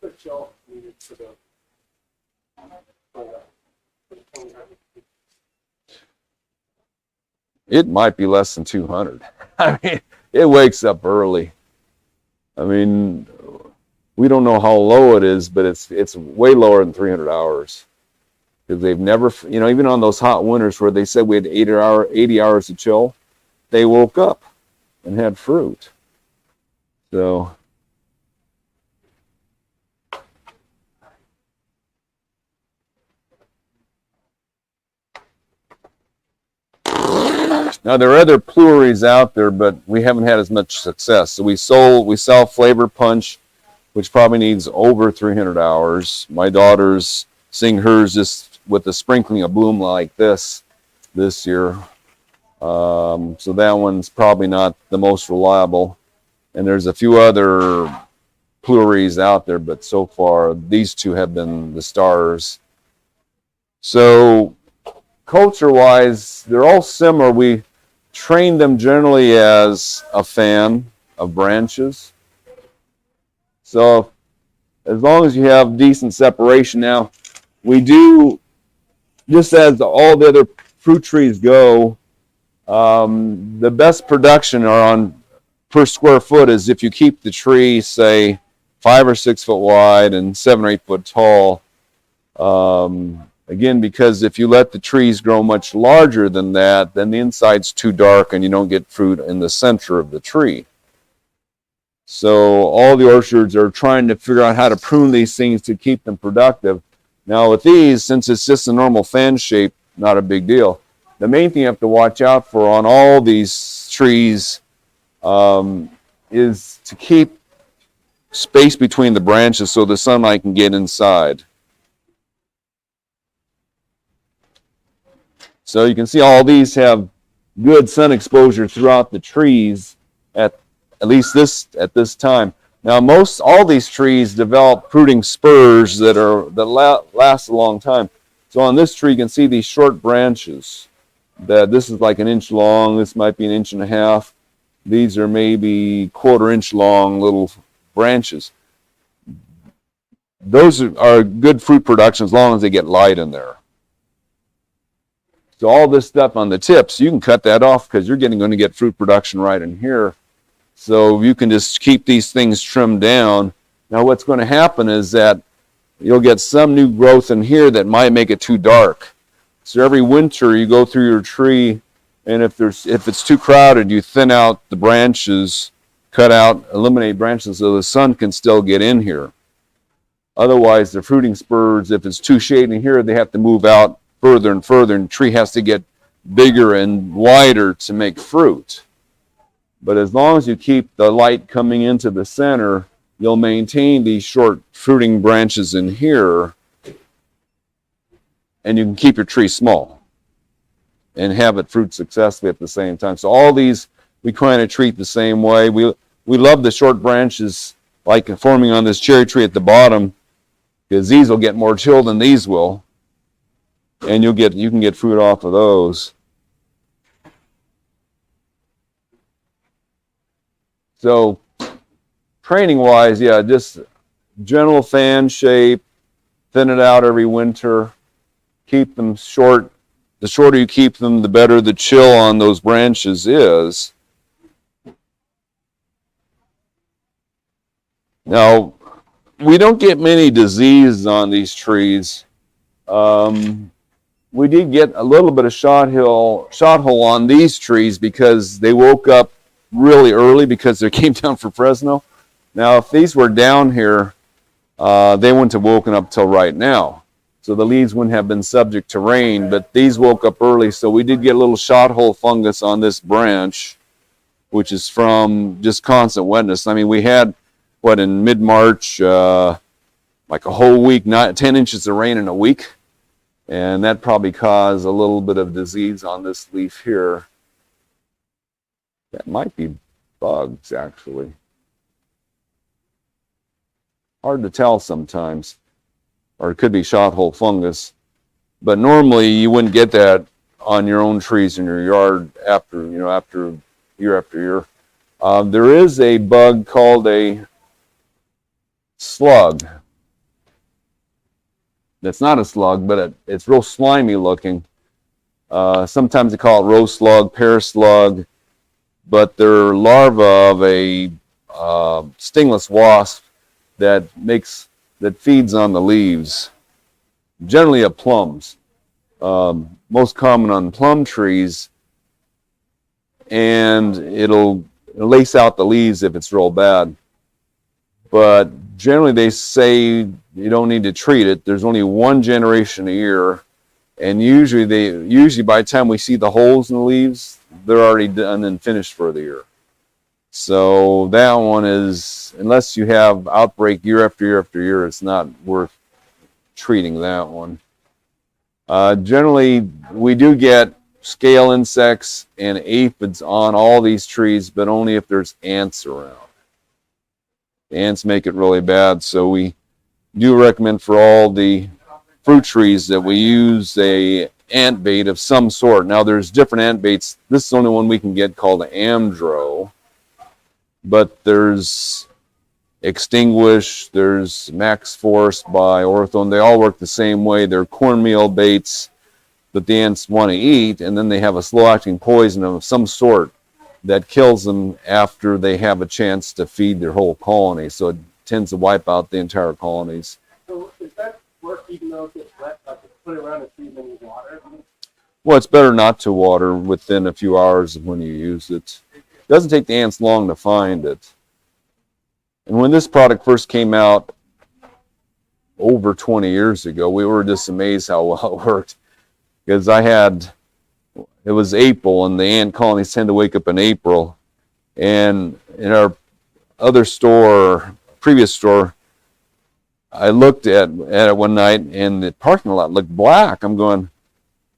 the chill needed for the it might be less than 200. I mean, it wakes up early. I mean, we don't know how low it is, but it's way lower than 300 hours. Because they've never, even on those hot winters where they said we had 80 hours of chill, they woke up and had fruit. So... Now there are other pleuries out there, but we haven't had as much success. So we sell flavor punch, which probably needs over 300 hours. My daughter's seeing hers just with the sprinkling of bloom like this year. So that one's probably not the most reliable. And there's a few other pleuries out there, but so far these two have been the stars. So culture-wise, they're all similar. We train them generally as a fan of branches. So as long as you have decent separation. Now, we do, just as all the other fruit trees go, the best production are on per square foot is if you keep the tree, say, 5 or 6 foot wide and 7 or 8 foot tall. Again, because if you let the trees grow much larger than that, then the inside's too dark and you don't get fruit in the center of the tree. So all the orchards are trying to figure out how to prune these things to keep them productive. Now with these, since it's just a normal fan shape, not a big deal. The main thing you have to watch out for on all these trees is to keep space between the branches so the sunlight can get inside. So you can see all these have good sun exposure throughout the trees at least at this time. Now all these trees develop fruiting spurs that last a long time. So on this tree you can see these short branches. This is like 1 inch long. This might be 1.5 inches. These are maybe 1/4 inch long little branches. Those are good fruit production as long as they get light in there. So all this stuff on the tips, you can cut that off because you're going to get fruit production right in here. So you can just keep these things trimmed down. Now what's going to happen is that you'll get some new growth in here that might make it too dark. So every winter you go through your tree, and if it's too crowded, you thin out the branches, eliminate branches so the sun can still get in here. Otherwise, the fruiting spurs, if it's too shady in here, they have to move out further and further, and the tree has to get bigger and wider to make fruit. But as long as you keep the light coming into the center, you'll maintain these short fruiting branches in here, and you can keep your tree small and have it fruit successfully at the same time. So all these we kind of treat the same way. We love the short branches like forming on this cherry tree at the bottom, because these will get more chill than these will. And you can get fruit off of those. So training wise, yeah, just general fan shape, thin it out every winter, keep them short the shorter you keep them, the better the chill on those branches is. Now, we don't get many diseases on these trees. We did get a little bit of shot hole on these trees because they woke up really early because they came down for Fresno. Now, if these were down here, they wouldn't have woken up till right now. So the leaves wouldn't have been subject to rain, but these woke up early. So we did get a little shot hole fungus on this branch, which is from just constant wetness. I mean, we had, what, in mid-March, like a whole week, 10 inches of rain in a week. And that probably caused a little bit of disease on this leaf here. That might be bugs, actually. Hard to tell sometimes. Or it could be shot hole fungus. But normally you wouldn't get that on your own trees in your yard after year after year. There is a bug called a slug. That's not a slug, but it's real slimy looking. Sometimes they call it rose slug, pear slug, but they're larvae of a stingless wasp that feeds on the leaves, generally of plums. Most common on plum trees, and it'll lace out the leaves if it's real bad. But generally they say you don't need to treat it. There's only one generation a year, and usually by the time we see the holes in the leaves, they're already done and finished for the year. So that one is, unless you have outbreak year after year after year, it's not worth treating that one. Generally, we do get scale insects and aphids on all these trees, but only if there's ants around. The ants make it really bad, so we do recommend for all the fruit trees that we use a ant bait of some sort. Now, there's different ant baits. This is the only one we can get called the Amdro, but there's Extinguish, there's Max Force by Orthone. They all work the same way. They're cornmeal baits that the ants want to eat, and then they have a slow-acting poison of some sort that kills them after they have a chance to feed their whole colony. So it tends to wipe out the entire colonies. So is that work even though it's wet, like put it around a tree and then you water? Well, it's better not to water within a few hours of when you use it. It doesn't take the ants long to find it. And when this product first came out over 20 years ago, we were just amazed how well it worked. Because it was April, and the ant colonies tend to wake up in April. And in our other store, previous store, I looked at it one night, and the parking lot looked black. I'm going,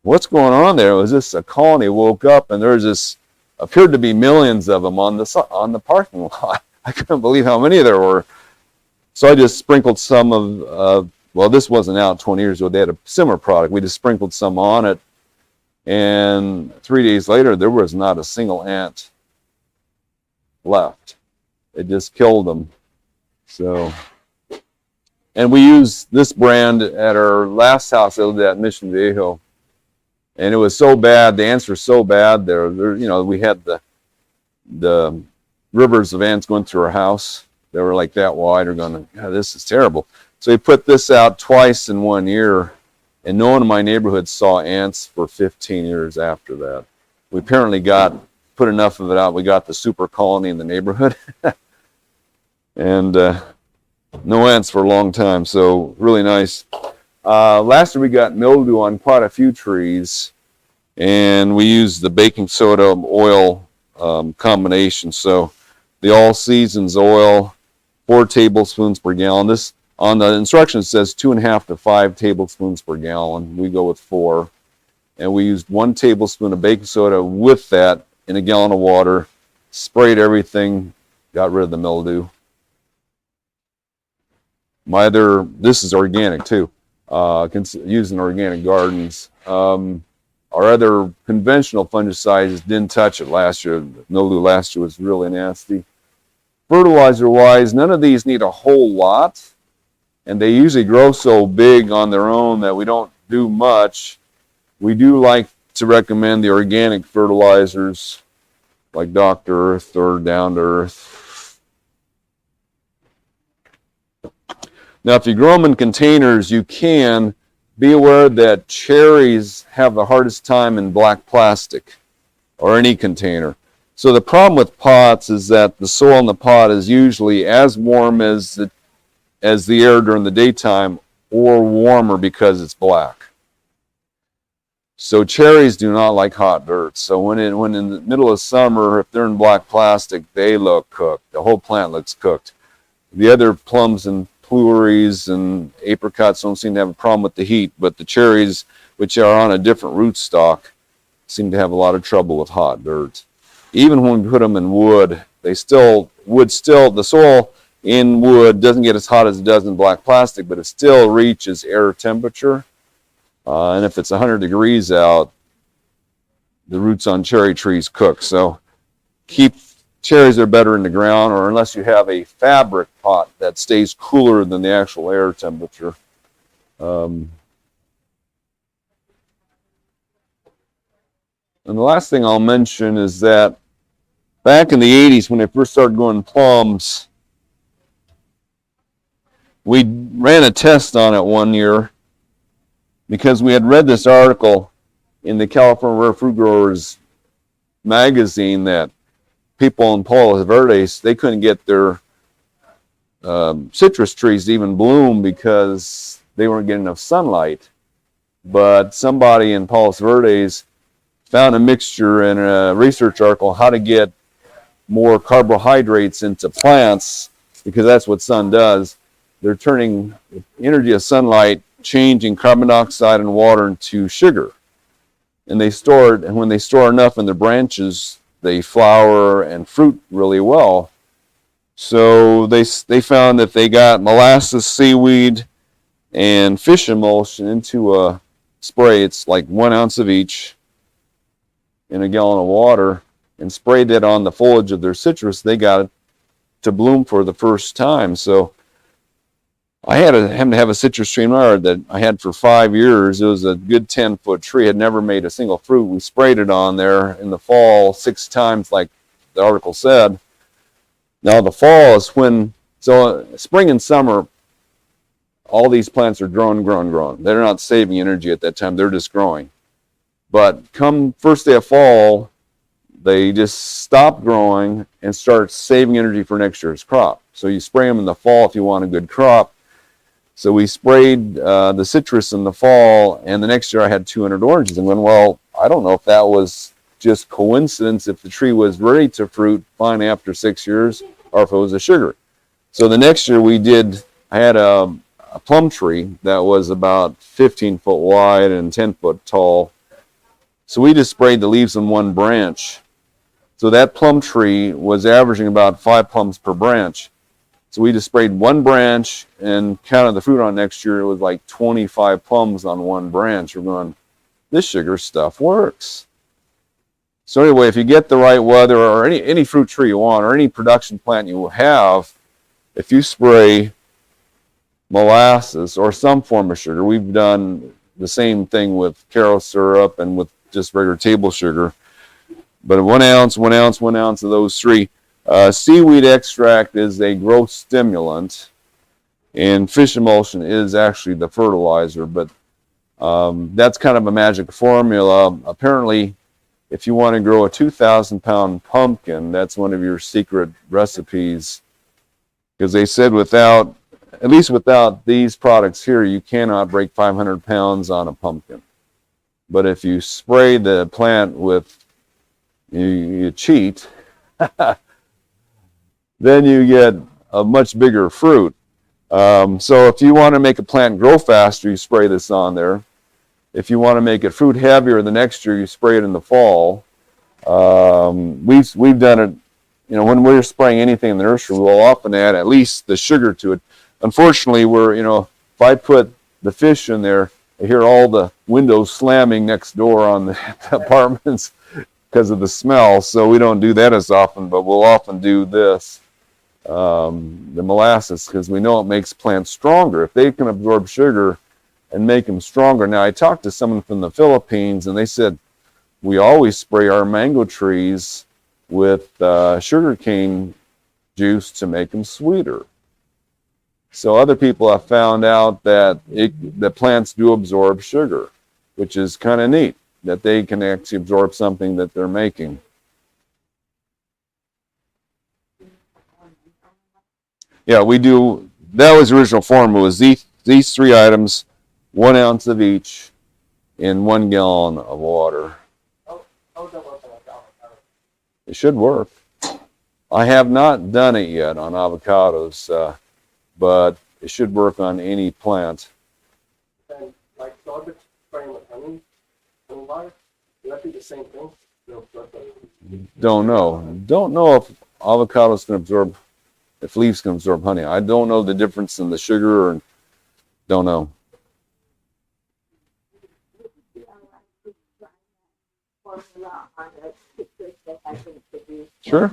what's going on there? It was just a colony woke up, and there's this, appeared to be millions of them on the parking lot. I couldn't believe how many there were. So I just sprinkled some of, well, this wasn't out 20 years ago. They had a similar product. We just sprinkled some on it. And 3 days later, there was not a single ant left. It just killed them. So, and we used this brand at our last house I lived at Mission Viejo. And it was so bad, the ants were so bad there. We had the rivers of ants going through our house. They were like that wide. We're going, God, this is terrible. So we put this out twice in 1 year, and no one in my neighborhood saw ants for 15 years after that. We apparently put enough of it out. We got the super colony in the neighborhood. And no ants for a long time, so really nice. Last year we got mildew on quite a few trees, and we used the baking soda oil combination. So the all seasons oil, 4 tablespoons per gallon. This on the instructions says 2.5 to 5 tablespoons per gallon. We go with 4, and we used 1 tablespoon of baking soda with that in a gallon of water. Sprayed everything, got rid of the mildew. This is organic too. Used in organic gardens. Our other conventional fungicides didn't touch it last year. The mildew last year was really nasty. Fertilizer-wise, none of these need a whole lot, and they usually grow so big on their own that we don't do much. We do like to recommend the organic fertilizers like Dr. Earth or Down to Earth. Now, if you grow them in containers, you can be aware that cherries have the hardest time in black plastic or any container. So the problem with pots is that the soil in the pot is usually as warm as the air during the daytime or warmer because it's black. So cherries do not like hot dirt. So when in the middle of summer, if they're in black plastic, they look cooked. The whole plant looks cooked. The other plums and pluries and apricots don't seem to have a problem with the heat, but the cherries, which are on a different rootstock, seem to have a lot of trouble with hot dirt. Even when we put them in wood, the soil in wood doesn't get as hot as it does in black plastic, but it still reaches air temperature. And if it's 100 degrees out, the roots on cherry trees cook. So keep cherries are better in the ground, or unless you have a fabric pot that stays cooler than the actual air temperature. And the last thing I'll mention is that back in the 80s, when I first started growing plums, we ran a test on it one year because we had read this article in the California Rare Fruit Growers magazine that people in Palos Verdes, they couldn't get their citrus trees to even bloom because they weren't getting enough sunlight. But somebody in Palos Verdes found a mixture in a research article how to get more carbohydrates into plants, because that's what sun does. They're turning the energy of sunlight, changing carbon dioxide and water into sugar. And they store it, and when they store enough in their branches, they flower and fruit really well. So they found that they got molasses, seaweed, and fish emulsion into a spray. It's like 1 ounce of each in a gallon of water, and sprayed it on the foliage of their citrus. They got it to bloom for the first time. So I happened to have a citrus tree in my yard that I had for 5 years. It was a good 10-foot tree. Had never made a single fruit. We sprayed it on there in the fall 6 times, like the article said. Now the fall is so spring and summer, all these plants are growing. They're not saving energy at that time. They're just growing. But come first day of fall, they just stop growing and start saving energy for next year's crop. So you spray them in the fall if you want a good crop. So we sprayed the citrus in the fall, and the next year I had 200 oranges. And went, well, I don't know if that was just coincidence, if the tree was ready to fruit fine after 6 years, or if it was a sugar. So the next year I had a plum tree that was about 15 foot wide and 10 foot tall. So we just sprayed the leaves on one branch. So that plum tree was averaging about 5 plums per branch. So we just sprayed one branch and counted the fruit on next year. It was like 25 plums on one branch. We're going, this sugar stuff works. So anyway, if you get the right weather, or any fruit tree you want, or any production plant you have, if you spray molasses or some form of sugar, we've done the same thing with caro syrup and with just regular table sugar. But 1 ounce of those three. Seaweed extract is a growth stimulant, and fish emulsion is actually the fertilizer, but that's kind of a magic formula. Apparently, if you want to grow a 2,000-pound pumpkin, that's one of your secret recipes, because they said without these products here, you cannot break 500 pounds on a pumpkin. But if you spray the plant with, you cheat, then you get a much bigger fruit. So if you want to make a plant grow faster, you spray this on there. If you want to make it fruit heavier the next year, you spray it in the fall. We've done it, when we're spraying anything in the nursery, we'll often add at least the sugar to it. Unfortunately, if I put the fish in there, I hear all the windows slamming next door on the apartments because of the smell. So we don't do that as often, but we'll often do this, the molasses, because we know it makes plants stronger. If they can absorb sugar, and make them stronger. Now, I talked to someone from the Philippines, and they said, we always spray our mango trees with sugarcane juice to make them sweeter. So other people have found out that the plants do absorb sugar, which is kind of neat, that they can actually absorb something that they're making. Yeah, we do. That was the original formula. Was these 3 items, 1 ounce of each, in 1 gallon of water. It should work. I have not done it yet on avocados, but it should work on any plant. And like so spraying with honey water, would that be the same thing? Don't know. Don't know if avocados can absorb, if leaves can absorb honey. I don't know the difference in the sugar, or don't know. Sure.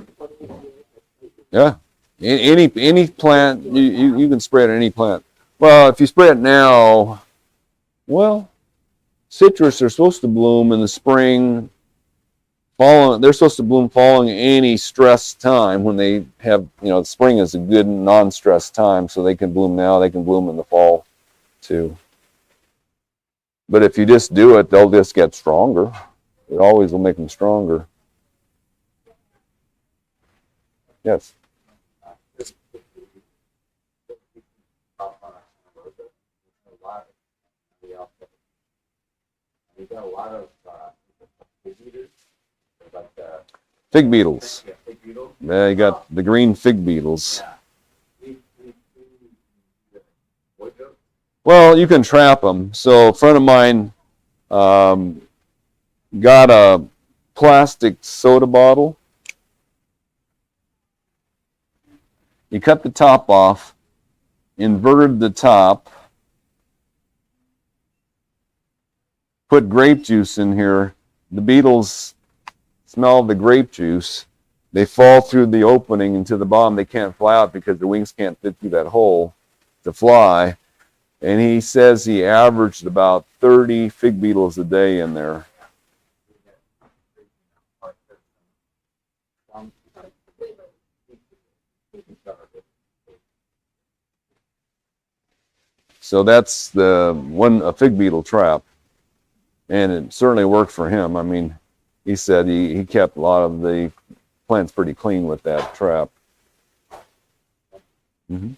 Yeah. Any plant, you can spray it on any plant. Well, if you spray it now, well, citrus are supposed to bloom in the spring. They're supposed to bloom following any stress time when they have, spring is a good non-stress time, so they can bloom now. They can bloom in the fall too. But if you just do it, they'll just get stronger. It always will make them stronger. Yes. Fig beetles. Yeah, you got the green fig beetles. Well, you can trap them. So a friend of mine got a plastic soda bottle. He cut the top off, inverted the top, put grape juice in here. The beetles smell the grape juice. They fall through the opening into the bottom. They can't fly out because their wings can't fit through that hole to fly. And he says he averaged about 30 fig beetles a day in there. So that's a fig beetle trap. And it certainly worked for him. I mean, he said he kept a lot of the plants pretty clean with that trap. Mm-hmm.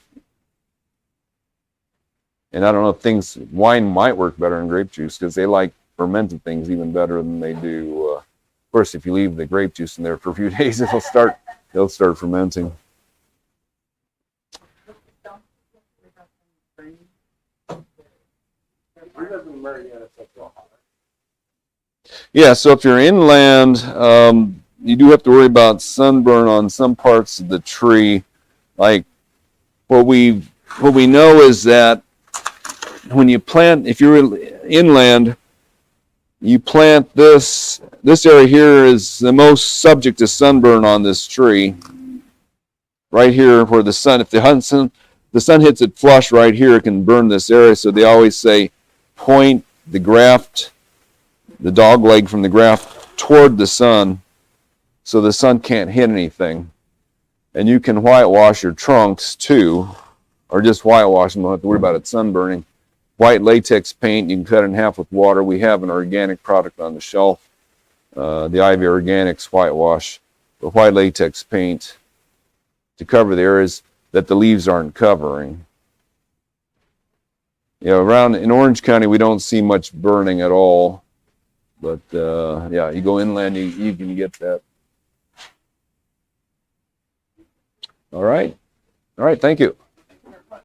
And I don't know if wine might work better in grape juice because they like fermented things even better than they do. Of course, if you leave the grape juice in there for a few days, they'll start fermenting. Yeah, so if you're inland, you do have to worry about sunburn on some parts of the tree. Like what we know is that when you plant, if you're inland, you plant this area here is the most subject to sunburn on this tree. Right here where the sun, if the sun hits it flush right here, it can burn this area. So they always say point the graft, the dog leg from the graft toward the sun so the sun can't hit anything. And you can whitewash your trunks too, or just whitewash them. Don't have to worry about it sunburning. White latex paint, you can cut it in half with water. We have an organic product on the shelf, the Ivy Organics whitewash, the white latex paint to cover the areas that the leaves aren't covering. Around in Orange County, we don't see much burning at all. But yeah, you go inland, you can get that. All right. Thank you.